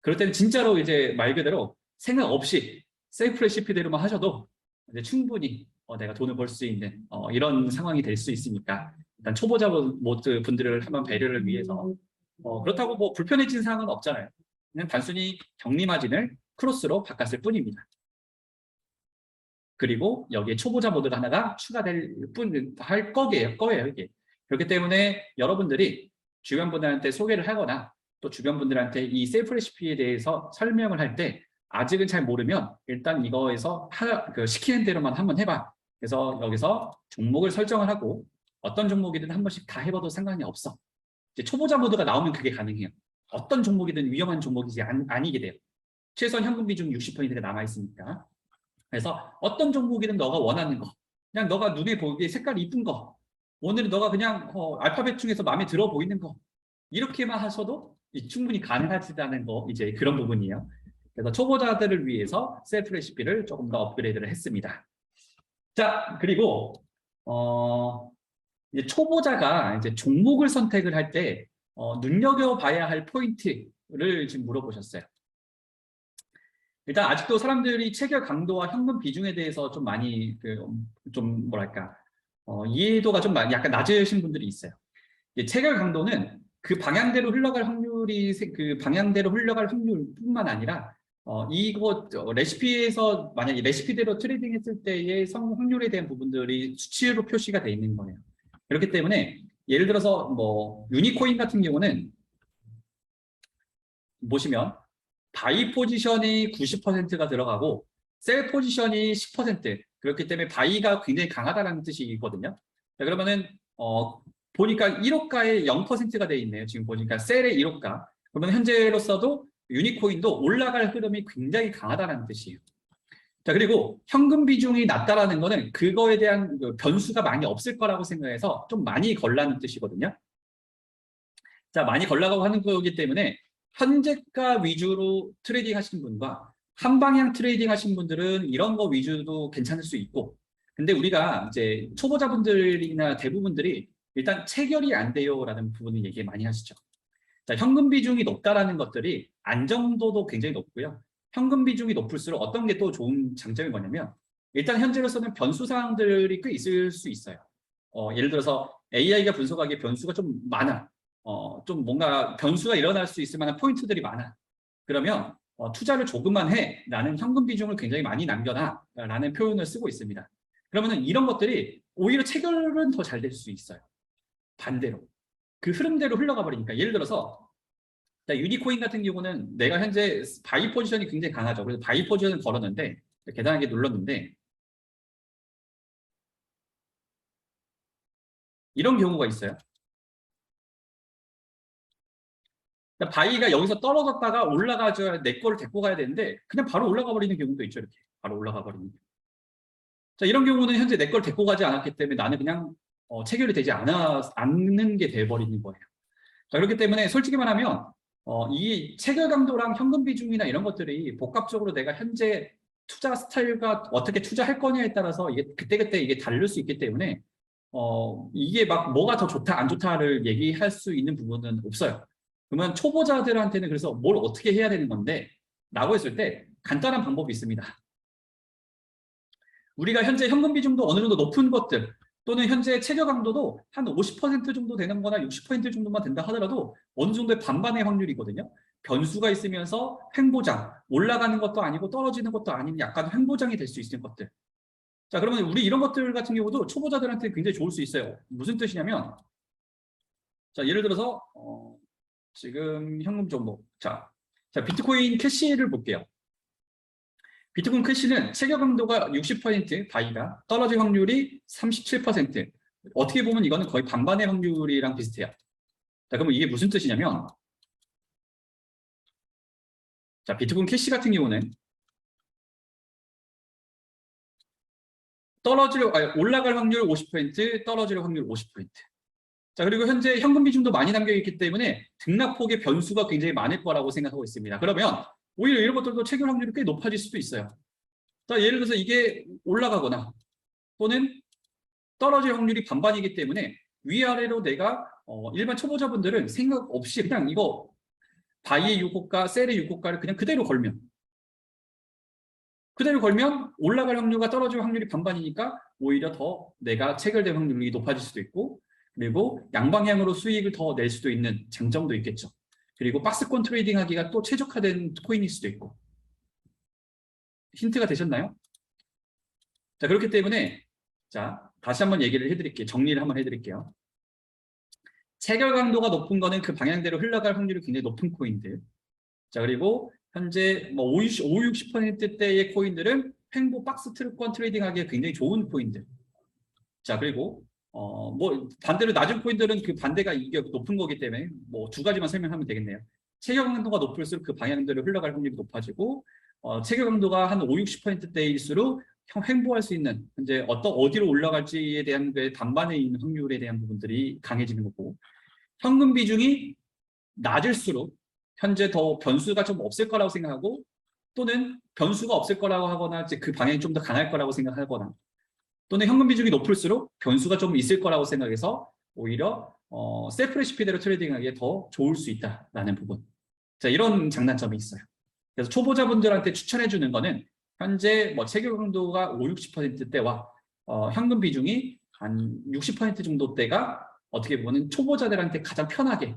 Speaker 1: 그럴 때는 진짜로 이제 말 그대로 생각 없이 셀프 레시피대로만 하셔도 이제 충분히 내가 돈을 벌 수 있는 이런 상황이 될 수 있으니까 일단 초보자 모드 분들을 한번 배려를 위해서 그렇다고 뭐 불편해진 사항은 없잖아요. 그냥 단순히 격리 마진을 크로스로 바꿨을 뿐입니다. 그리고 여기에 초보자 모드가 하나가 추가될 할 거예요, 이게. 그렇기 때문에 여러분들이 주변 분들한테 소개를 하거나 또 주변 분들한테 이 셀프 레시피에 대해서 설명을 할 때 아직은 잘 모르면 일단 이거에서 시키는 대로만 한번 해봐. 그래서 여기서 종목을 설정을 하고 어떤 종목이든 한 번씩 다 해봐도 상관이 없어. 이제 초보자 모드가 나오면 그게 가능해요. 어떤 종목이든 위험한 종목이지 아니게 돼요. 최소한 현금 비중 60%가 남아있으니까. 그래서 어떤 종목이든 너가 원하는 거, 그냥 너가 눈에 보기에 색깔이 이쁜 거, 오늘은 너가 그냥 알파벳 중에서 마음에 들어 보이는 거, 이렇게만 하셔도 충분히 가능하다는 거, 이제 그런 부분이에요. 그래서 초보자들을 위해서 셀프 레시피를 조금 더 업그레이드를 했습니다. 자, 그리고 이제 초보자가 이제 종목을 선택을 할 때 눈여겨봐야 할 포인트를 지금 물어보셨어요. 일단 아직도 사람들이 체결 강도와 현금 비중에 대해서 좀 많이 좀 뭐랄까 이해도가 좀 약간 낮으신 분들이 있어요. 체결 강도는 그 방향대로 흘러갈 확률이 그 방향대로 흘러갈 확률뿐만 아니라 이거 레시피에서 만약에 레시피대로 트레이딩했을 때의 성공 확률에 대한 부분들이 수치로 표시가 되어 있는 거예요. 그렇기 때문에 예를 들어서 뭐 유니코인 같은 경우는 보시면 바이 포지션이 90%가 들어가고 셀 포지션이 10%. 그렇기 때문에 바이가 굉장히 강하다는 뜻이거든요. 자, 그러면은 보니까 1호가에 0%가 돼 있네요. 지금 보니까 셀의 1호가. 그러면 현재로서도 유니코인도 올라갈 흐름이 굉장히 강하다는 뜻이에요. 자, 그리고 현금 비중이 낮다라는 거는 그거에 대한 변수가 많이 없을 거라고 생각해서 좀 많이 걸라는 뜻이거든요. 자, 많이 걸라고 하는 거기 때문에 현재가 위주로 트레이딩 하시는 분과 한 방향 트레이딩 하시는 분들은 이런 거 위주도 괜찮을 수 있고, 근데 우리가 이제 초보자분들이나 대부분들이 일단 체결이 안 돼요라는 부분을 얘기 많이 하시죠. 자, 현금 비중이 높다라는 것들이 안정도도 굉장히 높고요. 현금 비중이 높을수록 어떤 게 또 좋은 장점이 뭐냐면 일단 현재로서는 변수 사항들이 꽤 있을 수 있어요. 예를 들어서 AI가 분석하기에 변수가 좀 많아. 좀 뭔가 변수가 일어날 수 있을 만한 포인트들이 많아. 그러면 투자를 조금만 해. 나는 현금 비중을 굉장히 많이 남겨놔. 라는 표현을 쓰고 있습니다. 그러면 이런 것들이 오히려 체결은 더 잘 될 수 있어요. 반대로. 그 흐름대로 흘러가 버리니까. 예를 들어서 유니코인 같은 경우는 내가 현재 바이 포지션이 굉장히 강하죠. 그래서 바이 포지션을 걸었는데 계단하게 눌렀는데 이런 경우가 있어요. 바이가 여기서 떨어졌다가 올라가줘야 내 거를 데리고 가야 되는데 그냥 바로 올라가 버리는 경우도 있죠. 이렇게 바로 올라가 버리는. 자, 이런 경우는 현재 내 걸 데리고 가지 않았기 때문에 나는 그냥 체결이 되지 않는 게 돼버리는 거예요. 자, 그렇기 때문에 솔직히 말하면 이 체결 강도랑 현금 비중이나 이런 것들이 복합적으로 내가 현재 투자 스타일과 어떻게 투자할 거냐에 따라서 이게 그때그때 이게 다를 수 있기 때문에 이게 막 뭐가 더 좋다 안 좋다를 얘기할 수 있는 부분은 없어요. 그러면 초보자들한테는 그래서 뭘 어떻게 해야 되는 건데 라고 했을 때 간단한 방법이 있습니다. 우리가 현재 현금 비중도 어느 정도 높은 것들 또는 현재 체결 강도도 한 50% 정도 되는 거나 60% 정도만 된다 하더라도 어느 정도의 반반의 확률이거든요. 변수가 있으면서 횡보장, 올라가는 것도 아니고 떨어지는 것도 아닌 약간 횡보장이 될 수 있는 것들. 자, 그러면 우리 이런 것들 같은 경우도 초보자들한테 굉장히 좋을 수 있어요. 무슨 뜻이냐면 자, 예를 들어서 지금 현금 종목 자 비트코인 캐시를 볼게요. 비트코인 캐시는 체결 강도가 60% 바이가 떨어질 확률이 37%. 어떻게 보면 이거는 거의 반반의 확률이랑 비슷해요. 자, 그러면 이게 무슨 뜻이냐면 자, 비트코인 캐시 같은 경우는 올라갈 확률 50%, 떨어질 확률 50%. 자, 그리고 현재 현금 비중도 많이 담겨 있기 때문에 등락폭의 변수가 굉장히 많을 거라고 생각하고 있습니다. 그러면 오히려 이런 것들도 체결 확률이 꽤 높아질 수도 있어요. 자, 예를 들어서 이게 올라가거나 또는 떨어질 확률이 반반이기 때문에 위아래로 내가 일반 초보자분들은 생각 없이 그냥 이거 바이의 유고가, 셀의 유고가를 그냥 그대로 걸면 올라갈 확률과 떨어질 확률이 반반이니까 오히려 더 내가 체결될 확률이 높아질 수도 있고 그리고 양방향으로 수익을 더 낼 수도 있는 장점도 있겠죠. 그리고 박스권 트레이딩 하기가 또 최적화된 코인일 수도 있고. 힌트가 되셨나요? 자, 그렇기 때문에 자, 다시 한번 얘기를 해드릴게요. 정리를 한번 해드릴게요. 체결 강도가 높은 거는 그 방향대로 흘러갈 확률이 굉장히 높은 코인들. 자, 그리고 현재 뭐 50, 60%대의 코인들은 횡보 박스 트루권 트레이딩 하기에 굉장히 좋은 코인들. 자, 그리고 뭐 반대로 낮은 코인들은 그 반대가 이게 높은 거기 때문에 뭐 두 가지만 설명하면 되겠네요. 체결 강도가 높을수록 그 방향대로 흘러갈 확률이 높아지고 체결 강도가 한 5, 60%대일수록 횡보할 수 있는 현재 어디로 올라갈지에 대한 그 단반에 있는 확률에 대한 부분들이 강해지는 거고 현금 비중이 낮을수록 현재 더 변수가 좀 없을 거라고 생각하고 또는 변수가 없을 거라고 하거나 이제 그 방향이 좀 더 강할 거라고 생각하거나 또는 현금 비중이 높을수록 변수가 좀 있을 거라고 생각해서 오히려 셀프 레시피대로 트레이딩하기에 더 좋을 수 있다라는 부분. 자, 이런 장단점이 있어요. 그래서 초보자분들한테 추천해 주는 거는 현재 뭐 체결 강도가 5, 60%대와 현금 비중이 한 60% 정도 대가 어떻게 보면 초보자들한테 가장 편하게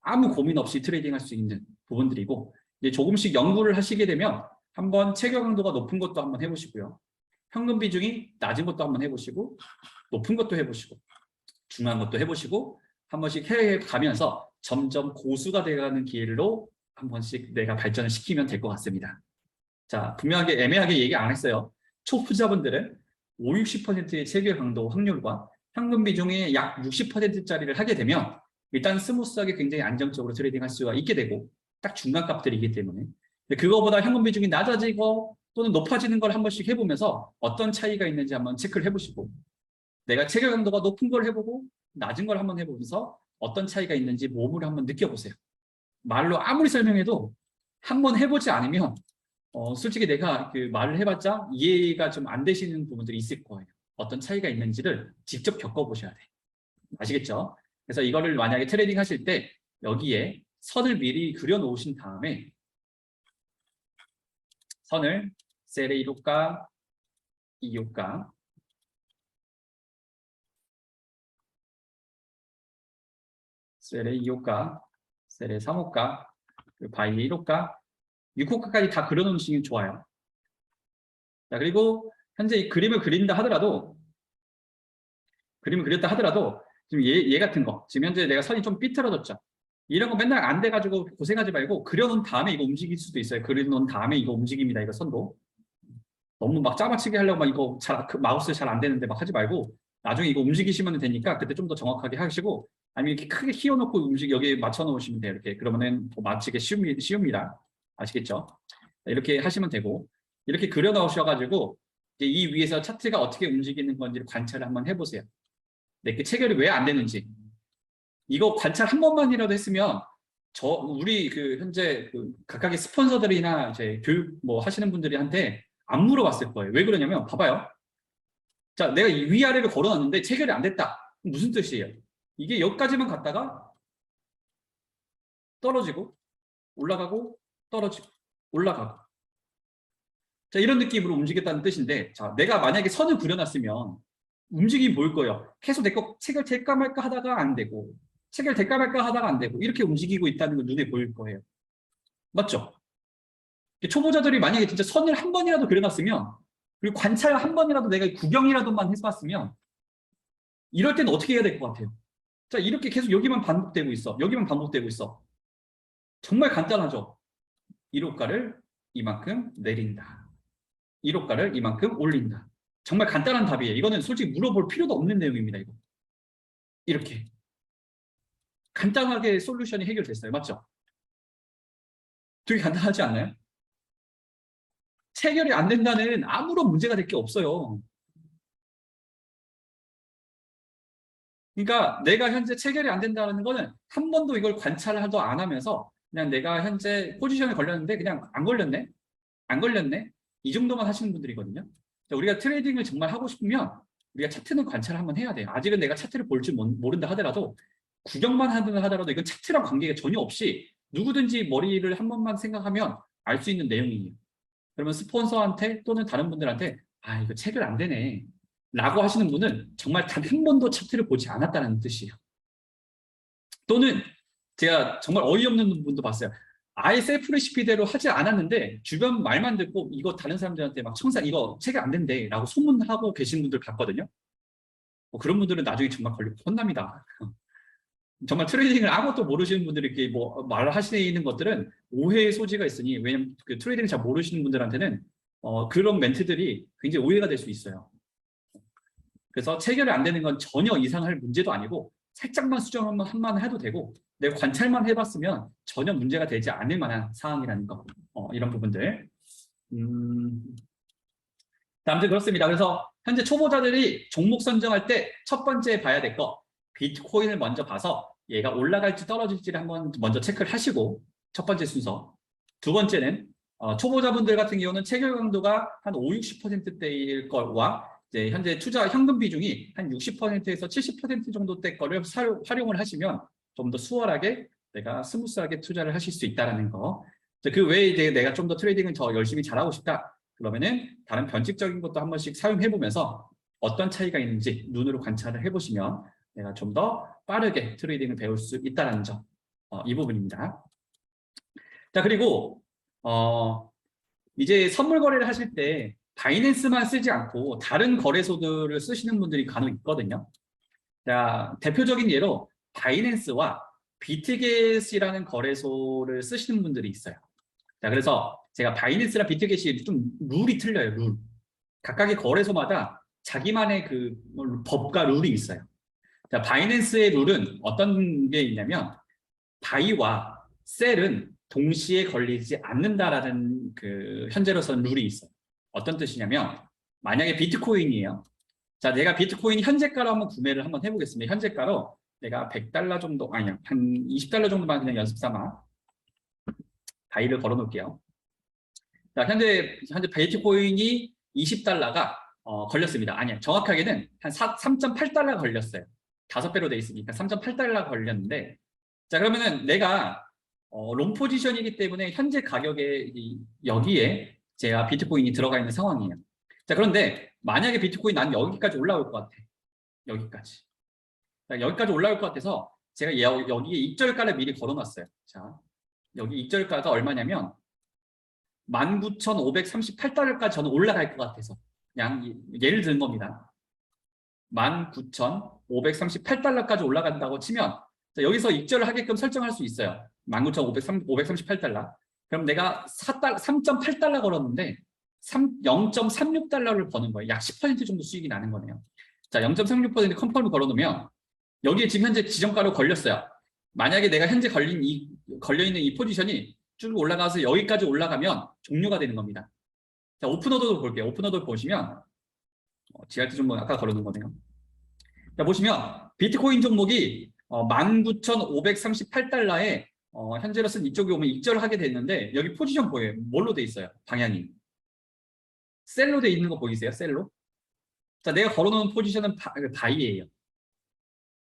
Speaker 1: 아무 고민 없이 트레이딩할 수 있는 부분들이고 이제 조금씩 연구를 하시게 되면 한번 체결 강도가 높은 것도 한번 해보시고요. 현금 비중이 낮은 것도 한번 해보시고 높은 것도 해보시고 중요한 것도 해보시고 한 번씩 해외에 가면서 점점 고수가 되어가는 길로 한 번씩 내가 발전을 시키면 될 것 같습니다. 자, 분명하게 애매하게 얘기 안 했어요. 초보자분들은 5, 60%의 체결 강도 확률과 현금 비중이 약 60%짜리를 하게 되면 일단 스무스하게 굉장히 안정적으로 트레이딩할 수가 있게 되고 딱 중간 값들이기 때문에 그거보다 현금 비중이 낮아지고 또는 높아지는 걸 한 번씩 해보면서 어떤 차이가 있는지 한번 체크를 해보시고 내가 체결 강도가 높은 걸 해보고 낮은 걸 한번 해보면서 어떤 차이가 있는지 몸으로 한번 느껴보세요. 말로 아무리 설명해도 한번 해보지 않으면 솔직히 내가 그 말을 해봤자 이해가 좀 안 되시는 부분들이 있을 거예요. 어떤 차이가 있는지를 직접 겪어보셔야 돼. 아시겠죠? 그래서 이거를 만약에 트레이딩 하실 때 여기에 선을 미리 그려놓으신 다음에 선을 셀의 1호가, 2호가, 셀의 2호가, 셀의 3호가, 바이의 1호가, 6호가까지 다 그려놓으시면 좋아요. 자, 그리고 현재 이 그림을 그린다 하더라도 그림을 그렸다 하더라도 지금 얘 같은 거 지금 현재 내가 선이 좀 삐뚤어졌죠. 이런 거 맨날 안 돼가지고 고생하지 말고 그려놓은 다음에 이거 움직일 수도 있어요. 그려놓은 다음에 이거 움직입니다. 이거 선도. 너무 막 짜맞추게 하려고 막 이거 마우스 잘 안 되는데 막 하지 말고 나중에 이거 움직이시면 되니까 그때 좀 더 정확하게 하시고 아니면 이렇게 크게 휘어놓고 여기에 맞춰 놓으시면 돼요. 이렇게 그러면은 더 맞추기 쉬웁니다. 아시겠죠? 이렇게 하시면 되고 이렇게 그려 넣으셔가지고 이제 이 위에서 차트가 어떻게 움직이는 건지를 관찰을 한번 해보세요. 네, 그 체결이 왜 안 되는지 이거 관찰 한 번만이라도 했으면 우리 그 현재 그 각각의 스폰서들이나 이제 교육 뭐 하시는 분들한테 안 물어봤을 거예요. 왜 그러냐면 봐봐요. 자, 내가 이 위아래를 걸어놨는데 체결이 안 됐다. 무슨 뜻이에요? 이게 여기까지만 갔다가 떨어지고 올라가고 떨어지고 올라가고 자, 이런 느낌으로 움직였다는 뜻인데 자, 내가 만약에 선을 그려놨으면 움직임이 보일 거예요. 계속 내 거 체결될까 말까 하다가 안 되고 체결될까 말까 하다가 안 되고 이렇게 움직이고 있다는 걸 눈에 보일 거예요. 맞죠? 초보자들이 만약에 진짜 선을 한 번이라도 그려놨으면 그리고 관찰 한 번이라도 내가 구경이라도만 해봤으면 이럴 때는 어떻게 해야 될 것 같아요? 자, 이렇게 계속 여기만 반복되고 있어. 여기만 반복되고 있어. 정말 간단하죠? 1호가를 이만큼 내린다. 1호가를 이만큼 올린다. 정말 간단한 답이에요. 이거는 솔직히 물어볼 필요도 없는 내용입니다. 이거. 이렇게. 간단하게 솔루션이 해결됐어요. 맞죠? 되게 간단하지 않나요? 체결이 안 된다는 아무런 문제가 될 게 없어요. 그러니까 내가 현재 체결이 안 된다는 거는 한 번도 이걸 관찰을 하도 안 하면서 그냥 내가 현재 포지션에 걸렸는데 그냥 안 걸렸네? 안 걸렸네? 이 정도만 하시는 분들이거든요. 우리가 트레이딩을 정말 하고 싶으면 우리가 차트는 관찰을 한번 해야 돼요. 아직은 내가 차트를 볼 줄 모른다 하더라도 구경만 하더라도 이건 차트랑 관계가 전혀 없이 누구든지 머리를 한 번만 생각하면 알 수 있는 내용이에요. 그러면 스폰서한테 또는 다른 분들한테 아 이거 체결 안 되네 라고 하시는 분은 정말 단 한 번도 차트를 보지 않았다는 뜻이에요. 또는 제가 정말 어이없는 분도 봤어요. 아예 셀프 레시피대로 하지 않았는데 주변 말만 듣고 이거 다른 사람들한테 막 청산 이거 체결 안 된대 라고 소문하고 계신 분들 봤거든요. 그런 분들은 나중에 정말 걸리고 혼납니다. 정말 트레이딩을 아무것도 모르시는 분들이 이렇게 뭐 말하시는 것들은 오해의 소지가 있으니 왜냐면 그 트레이딩을 잘 모르시는 분들한테는 그런 멘트들이 굉장히 오해가 될 수 있어요. 그래서 체결이 안 되는 건 전혀 이상할 문제도 아니고 살짝만 수정만 해도 되고 내가 관찰만 해봤으면 전혀 문제가 되지 않을 만한 사항이라는 거 이런 부분들 아무튼 그렇습니다. 그래서 현재 초보자들이 종목 선정할 때 첫 번째 봐야 될 거 비트코인을 먼저 봐서 얘가 올라갈지 떨어질지를 한번 먼저 체크를 하시고 첫 번째 순서. 두 번째는 초보자분들 같은 경우는 체결 강도가 한 5, 60%대일 거와 이제 현재 투자 현금 비중이 한 60%에서 70% 정도 대 거를 활용을 하시면 좀 더 수월하게 내가 스무스하게 투자를 하실 수 있다는 거. 그 외에 이제 내가 좀 더 트레이딩을 더 열심히 잘하고 싶다. 그러면은 다른 변칙적인 것도 한 번씩 사용해 보면서 어떤 차이가 있는지 눈으로 관찰을 해보시면 내가 좀 더 빠르게 트레이딩을 배울 수 있다는 점, 이 부분입니다. 자 그리고 이제 선물 거래를 하실 때 바이낸스만 쓰지 않고 다른 거래소들을 쓰시는 분들이 간혹 있거든요. 자 대표적인 예로 바이낸스와 비트겟이라는 거래소를 쓰시는 분들이 있어요. 자 그래서 제가 바이낸스랑 비트겟이 좀 룰이 틀려요. 룰. 각각의 거래소마다 자기만의 그 법과 룰이 있어요. 자, 바이낸스의 룰은 어떤 게 있냐면 바이와 셀은 동시에 걸리지 않는다라는 그 현재로서는 룰이 있어요. 어떤 뜻이냐면 만약에 비트코인이에요. 자, 내가 비트코인 현재가로 한번 구매를 한번 해보겠습니다. 현재가로 내가 100달러 정도 아니야 한 20달러 정도만 그냥 연습 삼아 바이를 걸어 놓을게요. 자, 현재 비트코인이 20달러가 걸렸습니다. 아니야. 정확하게는 한 3.8달러 걸렸어요. 5배로 돼 있으니까 3.8달러 걸렸는데 자, 그러면은 내가 롱 포지션이기 때문에 현재 가격에 여기에 제가 비트코인이 들어가 있는 상황이에요. 자, 그런데 만약에 비트코인 난 여기까지 올라올 것 같아. 여기까지. 자, 여기까지 올라올 것 같아서 제가 여기에 익절가를 미리 걸어놨어요. 자, 여기 익절가가 얼마냐면 19,538달러까지 저는 올라갈 것 같아서 그냥 예를 든 겁니다. 19,538달러까지 올라간다고 치면 여기서 익절을 하게끔 설정할 수 있어요. 19,538달러. 그럼 내가 3.8달러 걸었는데 0.36달러를 버는 거예요. 약 10% 정도 수익이 나는 거네요. 자, 0.36% 컨펌을 걸어놓으면 여기에 지금 현재 지정가로 걸렸어요. 만약에 내가 현재 걸려있는 이 포지션이 쭉 올라가서 여기까지 올라가면 종료가 되는 겁니다. 자, 오픈오더도 볼게요. 오픈오더 보시면 GRT 종목 아까 걸어놓은 거네요. 자, 보시면 비트코인 종목이 19,538달러에 현재로서는 이쪽에 오면 익절을 하게 됐는데 여기 포지션 보여요. 뭘로 돼 있어요? 방향이. 셀로 돼 있는 거 보이세요? 셀로? 자, 내가 걸어놓은 포지션은 바이예요.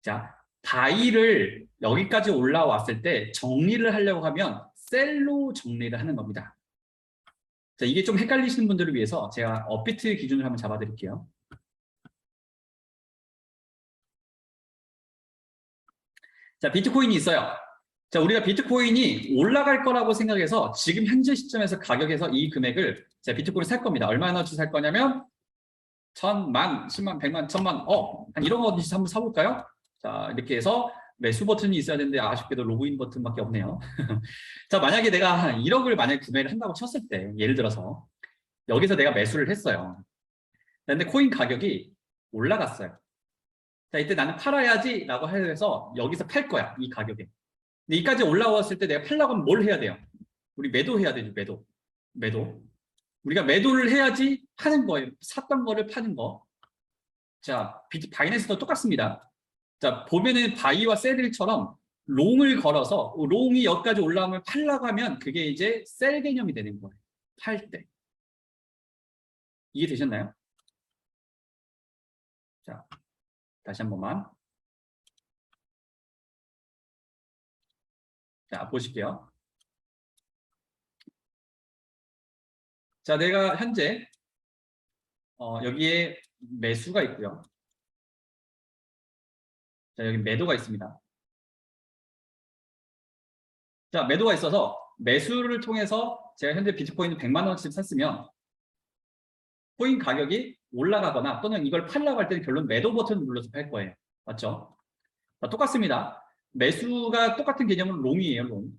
Speaker 1: 자, 바이를 여기까지 올라왔을 때 정리를 하려고 하면 셀로 정리를 하는 겁니다. 자, 이게 좀 헷갈리시는 분들을 위해서 제가 업비트 기준을 한번 잡아드릴게요. 자, 비트코인이 있어요. 자, 우리가 비트코인이 올라갈 거라고 생각해서 지금 현재 시점에서 가격에서 이 금액을 제가 비트코인을 살 겁니다. 얼마나치 살 거냐면 1,000만, 10만, 100만, 1,000만, 한 1억 원씩 한번 사볼까요? 자, 이렇게 해서 매수 버튼이 있어야 되는데 아쉽게도 로그인 버튼밖에 없네요. 자, 만약에 내가 한 1억을 만약에 구매를 한다고 쳤을 때 예를 들어서 여기서 내가 매수를 했어요. 근데 코인 가격이 올라갔어요. 자, 이때 나는 팔아야지 라고 해서 여기서 팔 거야. 이 가격에. 근데 이까지 올라왔을 때 내가 팔려고 하면 뭘 해야 돼요? 우리 매도해야 되죠. 매도. 우리가 매도를 해야지 파는 거예요. 샀던 거를 파는 거. 자, 바이낸스도 똑같습니다. 자, 보면은 바이와 셀일처럼 롱을 걸어서 롱이 여기까지 올라오면 팔라고 하면 그게 이제 셀 개념이 되는 거예요. 팔 때. 이해되셨나요? 자, 다시 한 번만. 자, 보실게요. 자, 내가 현재 여기에 매수가 있고요. 자, 여기 매도가 있습니다. 자, 매도가 있어서 매수를 통해서 제가 현재 비트코인 100만 원씩 샀으면 코인 가격이 올라가거나 또는 이걸 팔려고 할 때는 결론 매도 버튼을 눌러서 팔 거예요. 맞죠? 자, 똑같습니다. 매수가 똑같은 개념은 롱이에요. 롱.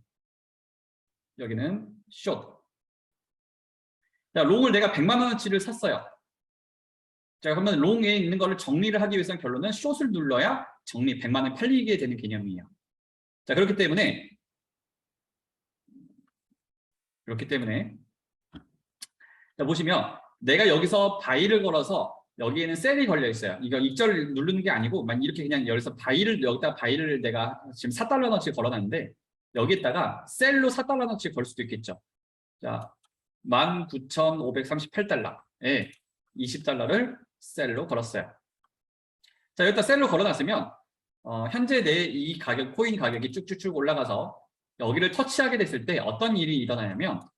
Speaker 1: 여기는 숏. 자, 롱을 내가 100만 원어치를 샀어요. 자, 그러면 롱에 있는 거를 정리를 하기 위해서는 결론은 숏을 눌러야 정리 100만 원 팔리게 되는 개념이에요. 자, 그렇기 때문에 자, 보시면 내가 여기서 바이를 걸어서 여기에는 셀이 걸려 있어요. 이거 입절을 누르는 게 아니고 만 이렇게 그냥 여기서 여기다 바이를 내가 지금 4달러어치 걸어놨는데 여기에다가 셀로 4달러어치 걸 수도 있겠죠. 자, 19,538달러에 20달러를 셀로 걸었어요. 자, 여기다 셀로 걸어놨으면 현재 내 이 가격, 코인 가격이 쭉쭉쭉 올라가서 여기를 터치하게 됐을 때 어떤 일이 일어나냐면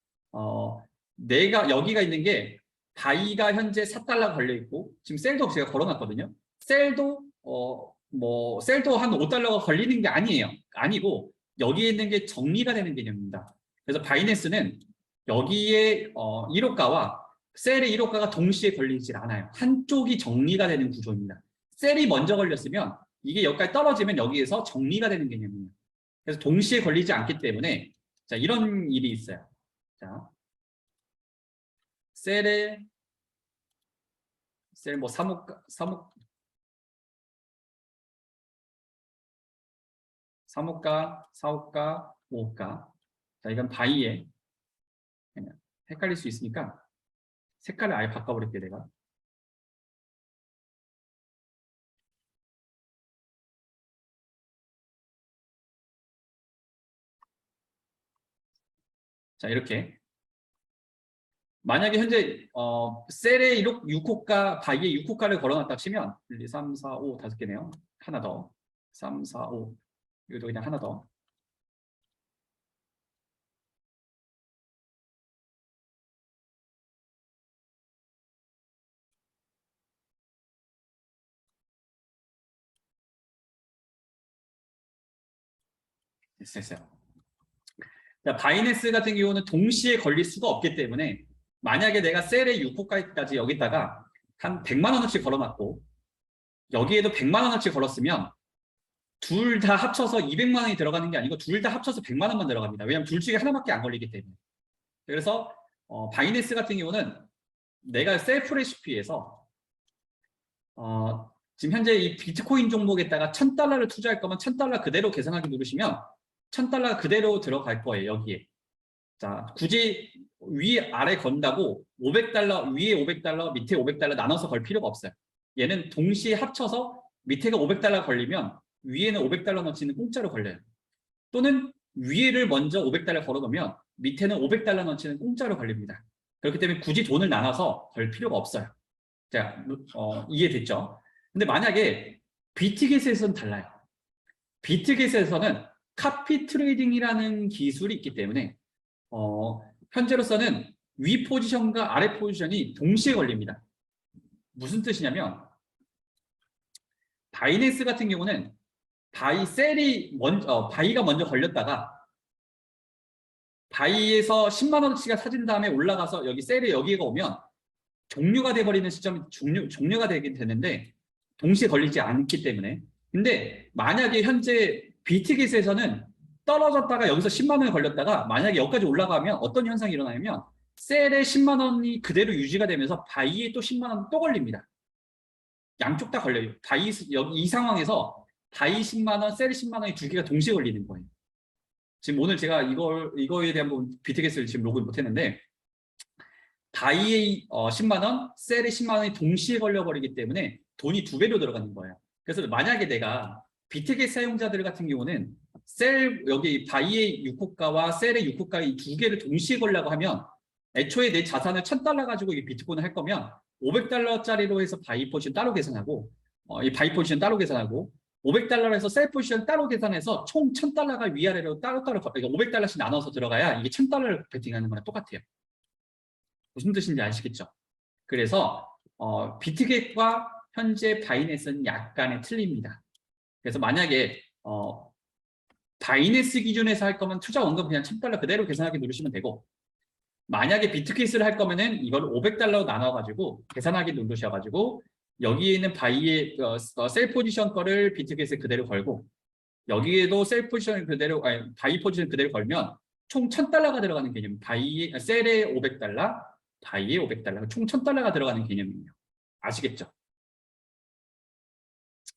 Speaker 1: 내가 여기가 있는 게 바이가 현재 4달러 걸려 있고 지금 셀도 제가 걸어놨거든요. 셀도 셀도 한 5달러가 걸리는 게 아니고 여기에 있는 게 정리가 되는 개념입니다. 그래서 바이낸스는 여기에 1호가와 셀의 1호가가 동시에 걸리질 않아요. 한쪽이 정리가 되는 구조입니다. 셀이 먼저 걸렸으면 이게 여기까지 떨어지면 여기에서 정리가 되는 개념이에요. 그래서 동시에 걸리지 않기 때문에 자, 이런 일이 있어요. 자, 셀 뭐 3호가, 4호가, 5호가. 자, 이건 바이에 헷갈릴 수 있으니까 색깔을 아예 바꿔버릴게요, 내가. 자, 이렇게. 만약에 현재 셀에 6호가, 바이에 6호가를 걸어놨다 치면 1, 2, 3, 4, 5, 5개네요. 하나 더. 3, 4, 5. 이것도 그냥 하나 더. 됐어요. 자, 바이낸스 같은 경우는 동시에 걸릴 수가 없기 때문에 만약에 내가 셀에 6호가까지 여기다가 한 100만 원어치 걸어놨고 여기에도 100만 원어치 걸었으면 둘 다 합쳐서 200만 원이 들어가는 게 아니고 둘 다 합쳐서 100만 원만 들어갑니다. 왜냐하면 둘 중에 하나밖에 안 걸리기 때문에. 그래서 바이낸스 같은 경우는 내가 셀프 레시피에서 지금 현재 이 비트코인 종목에다가 1000달러를 투자할 거면 1000달러 그대로 계산하기 누르시면 1000달러 그대로 들어갈 거예요. 여기에. 자, 굳이 위아래 건다고 500달러, 위에 500달러, 밑에 500달러 나눠서 걸 필요가 없어요. 얘는 동시에 합쳐서 밑에가 500달러 걸리면 위에는 500달러 넣치는 공짜로 걸려요. 또는 위에를 먼저 500달러 걸어놓으면 밑에는 500달러 넣치는 공짜로 걸립니다. 그렇기 때문에 굳이 돈을 나눠서 걸 필요가 없어요. 자, 이해됐죠? 근데 만약에 비트겟에서는 달라요. 비트겟에서는 카피 트레이딩이라는 기술이 있기 때문에 현재로서는 위 포지션과 아래 포지션이 동시에 걸립니다. 무슨 뜻이냐면 바이낸스 같은 경우는 바이가 먼저 걸렸다가 바이에서 10만 원어치가 사진 다음에 올라가서 여기 셀에 여기가 오면 종료가 돼버리는 시점이 종료가 되긴 되는데 동시에 걸리지 않기 때문에. 근데 만약에 현재 비트겟에서는 떨어졌다가 여기서 10만 원이 걸렸다가 만약에 여기까지 올라가면 어떤 현상이 일어나냐면 셀에 10만 원이 그대로 유지가 되면서 바이에 또 10만 원 또 걸립니다. 양쪽 다 걸려요. 이 상황에서 바이 10만 원, 셀 10만 원이 두 개가 동시에 걸리는 거예요. 지금 오늘 제가 이거에 대한 부분 비트겟을 지금 로그인 못했는데 바이에 10만 원, 셀에 10만 원이 동시에 걸려버리기 때문에 돈이 2배로 들어가는 거예요. 그래서 만약에 내가 비트겟 사용자들 같은 경우는 여기 바이의 6호가와 셀의 6호가 이 두 개를 동시에 걸려고 하면 애초에 내 자산을 1000달러 가지고 이 비트코인을 할 거면 500달러짜리로 해서 바이 포지션 따로 계산하고 이 바이 포지션 따로 계산하고 500달러에서 셀 포지션 따로 계산해서 총 1000달러가 위아래로 따로따로 그러니까 500달러씩 나눠서 들어가야 이게 1000달러를 베팅하는 거랑 똑같아요. 무슨 뜻인지 아시겠죠? 그래서 비트겟과 현재 바이낸스는 약간의 틀립니다. 그래서 만약에 바이낸스 기준에서 할 거면 투자 원금 그냥 1000달러 그대로 계산하기 누르시면 되고, 만약에 비트겟을 할 거면은 이걸 500달러로 나눠가지고 계산하기 누르셔가지고 여기에 있는 바이의 셀 포지션 거를 비트겟에 그대로 걸고 여기에도 셀 포지션 그대로 바이 포지션 그대로 걸면 총 1000달러가 들어가는 개념. 셀에 500달러, 바이에 500달러, 총 1000달러가 들어가는 개념이에요. 아시겠죠?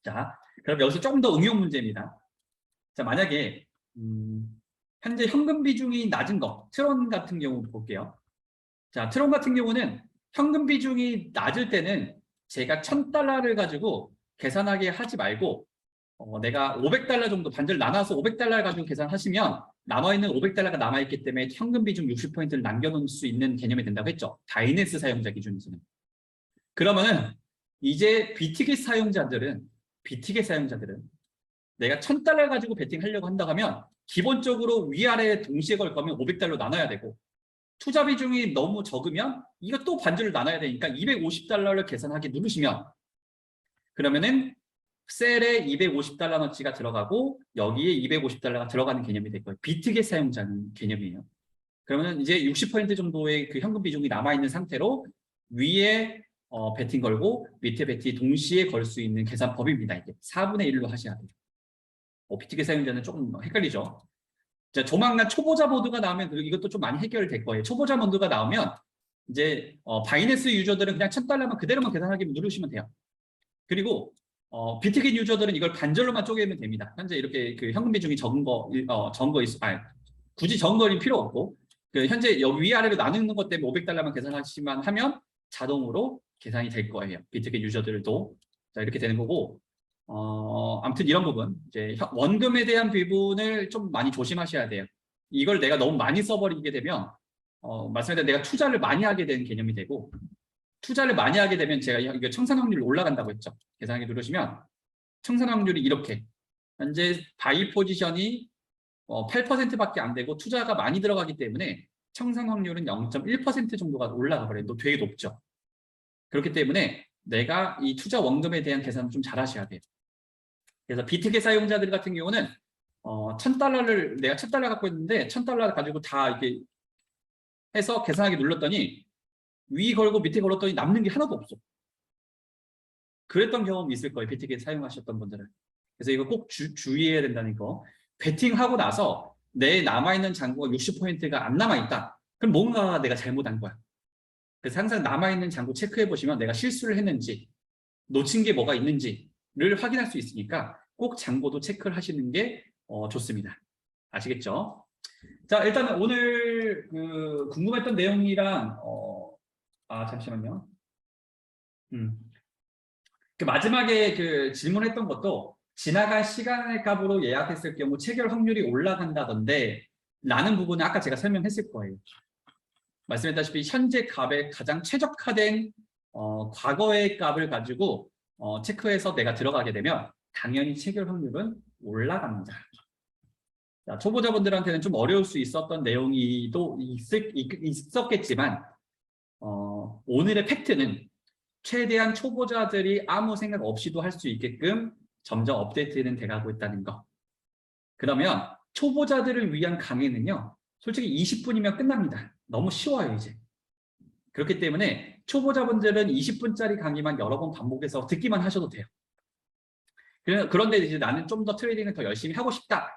Speaker 1: 자, 그럼 여기서 조금 더 응용 문제입니다. 자, 만약에 현재 현금 비중이 낮은 거, 트론 같은 경우 볼게요. 자, 트론 같은 경우는 현금 비중이 낮을 때는 제가 1000달러를 가지고 계산하게 하지 말고 내가 500달러 정도 반절 나눠서 500달러를 가지고 계산하시면 남아있는 500달러가 남아있기 때문에 현금 비중 60%를 남겨놓을 수 있는 개념이 된다고 했죠. 바이낸스 사용자 기준에서는. 그러면은 이제 비트겟 사용자들은 내가 1000달러 가지고 베팅하려고 한다고 하면 기본적으로 위아래 동시에 걸 거면 500달러 나눠야 되고, 투자 비중이 너무 적으면 이거 또 반절을 나눠야 되니까 250달러를 계산하기 누르시면 그러면은 셀에 250달러어치가 들어가고 여기에 250달러가 들어가는 개념이 될 거예요. 비트겟 사용자는 개념이에요. 그러면 이제 60% 정도의 그 현금 비중이 남아있는 상태로 위에 베팅 걸고 밑에 베팅 동시에 걸 수 있는 계산법입니다. 이게 4분의 1로 하셔야 돼요. 비트겟 사용자는 조금 헷갈리죠. 자, 조만간 초보자 모드가 나오면 이것도 좀 많이 해결될 거예요. 초보자 모드가 나오면 이제 바이낸스 유저들은 그냥 1000달러만 그대로만 계산하기 누르시면 돼요. 그리고 비트겟 유저들은 이걸 반절로만 쪼개면 됩니다. 현재 이렇게 그 현금 비중이 적은 거 굳이 적은 거는 필요 없고, 그 현재 여기 위아래로 나누는 것 때문에 500달러만 계산하시면 하면 자동으로 계산이 될 거예요. 비트겟 유저들도. 자, 이렇게 되는 거고, 아무튼 이런 부분, 이제 원금에 대한 부분을 좀 많이 조심하셔야 돼요. 이걸 내가 너무 많이 써버리게 되면, 말씀드린 내가 투자를 많이 하게 되는 개념이 되고, 투자를 많이 하게 되면 제가 이거 청산 확률이 올라간다고 했죠. 계산하기 누르시면 청산 확률이 이렇게 현재 바이 포지션이 8%밖에 안 되고 투자가 많이 들어가기 때문에 청산 확률은 0.1% 정도가 올라가 버려요. 되게 높죠. 그렇기 때문에 내가 이 투자 원금에 대한 계산을 좀 잘 하셔야 돼요. 그래서 비트겟 사용자들 같은 경우는 1000달러를 내가 1000달러 갖고 있는데 1000달러 가지고 다 이렇게 해서 계산하기 눌렀더니 위 걸고 밑에 걸었더니 남는 게 하나도 없어. 그랬던 경험이 있을 거예요. 비트겟 사용하셨던 분들은. 그래서 이거 꼭 주의해야 된다는 거. 베팅하고 나서 내 남아있는 잔고가 60%가 안 남아있다. 그럼 뭔가 내가 잘못한 거야. 그래서 항상 남아있는 잔고 체크해 보시면 내가 실수를 했는지 놓친 게 뭐가 있는지를 확인할 수 있으니까 꼭 잔고도 체크를 하시는 게 좋습니다. 아시겠죠? 자, 일단 오늘 그 궁금했던 내용이랑 잠시만요. 그 마지막에 그 질문했던 것도 지나간 시간의 값으로 예약했을 경우 체결 확률이 올라간다던데 라는 부분은 아까 제가 설명했을 거예요. 말씀했다시피 현재 값에 가장 최적화된 과거의 값을 가지고 체크해서 내가 들어가게 되면 당연히 체결 확률은 올라갑니다. 자, 초보자분들한테는 좀 어려울 수 있었던 내용이 또 있었겠지만 오늘의 팩트는 최대한 초보자들이 아무 생각 없이도 할 수 있게끔 점점 업데이트는 돼가고 있다는 거. 그러면 초보자들을 위한 강의는요, 솔직히 20분이면 끝납니다. 너무 쉬워요, 이제. 그렇기 때문에 초보자분들은 20분짜리 강의만 여러 번 반복해서 듣기만 하셔도 돼요. 그런데 이제 나는 좀 더 트레이딩을 더 열심히 하고 싶다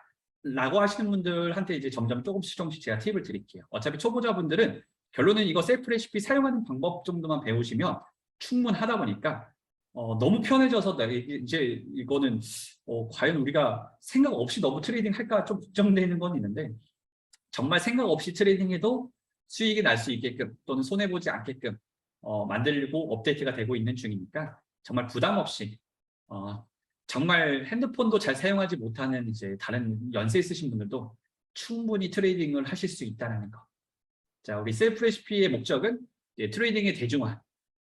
Speaker 1: 라고 하시는 분들한테 이제 점점 조금씩 제가 팁을 드릴게요. 어차피 초보자분들은 결론은 이거 셀프 레시피 사용하는 방법 정도만 배우시면 충분하다 보니까 너무 편해져서 이제 이거는 과연 우리가 생각 없이 너무 트레이딩 할까 좀 걱정되는 건 있는데, 정말 생각 없이 트레이딩해도 수익이 날 수 있게끔 또는 손해보지 않게끔 만들고 업데이트가 되고 있는 중이니까 정말 부담 없이 정말 핸드폰도 잘 사용하지 못하는 이제 다른 연세 있으신 분들도 충분히 트레이딩을 하실 수 있다는 거. 자, 우리 셀프 레시피의 목적은 트레이딩의 대중화,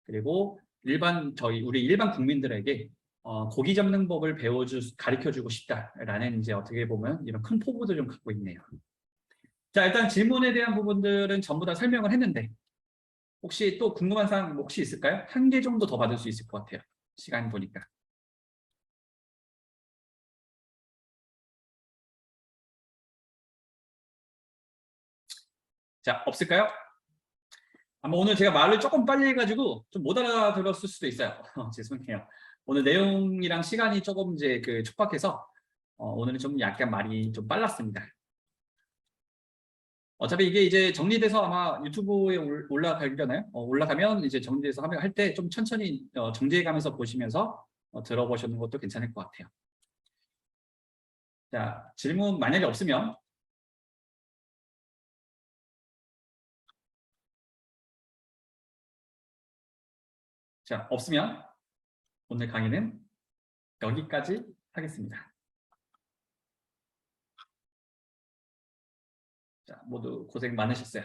Speaker 1: 그리고 우리 일반 국민들에게 고기 잡는 법을 가르쳐주고 싶다라는 이제 어떻게 보면 이런 큰 포부도 좀 갖고 있네요. 자, 일단 질문에 대한 부분들은 전부 다 설명을 했는데 혹시 또 궁금한 사항 혹시 있을까요? 한 개 정도 더 받을 수 있을 것 같아요. 시간 보니까. 자, 없을까요? 아마 오늘 제가 말을 조금 빨리 해가지고 좀 못 알아들었을 수도 있어요. 죄송해요. 오늘 내용이랑 시간이 조금 이제 촉박해서 오늘은 좀 약간 말이 좀 빨랐습니다. 어차피 이게 이제 정리돼서 아마 유튜브에 올라가려나요? 올라가면 이제 정리돼서 할 때 좀 천천히 정리해가면서 보시면서 들어보시는 것도 괜찮을 것 같아요. 자, 질문 만약에 없으면 자, 없으면 오늘 강의는 여기까지 하겠습니다. 자, 모두 고생 많으셨어요.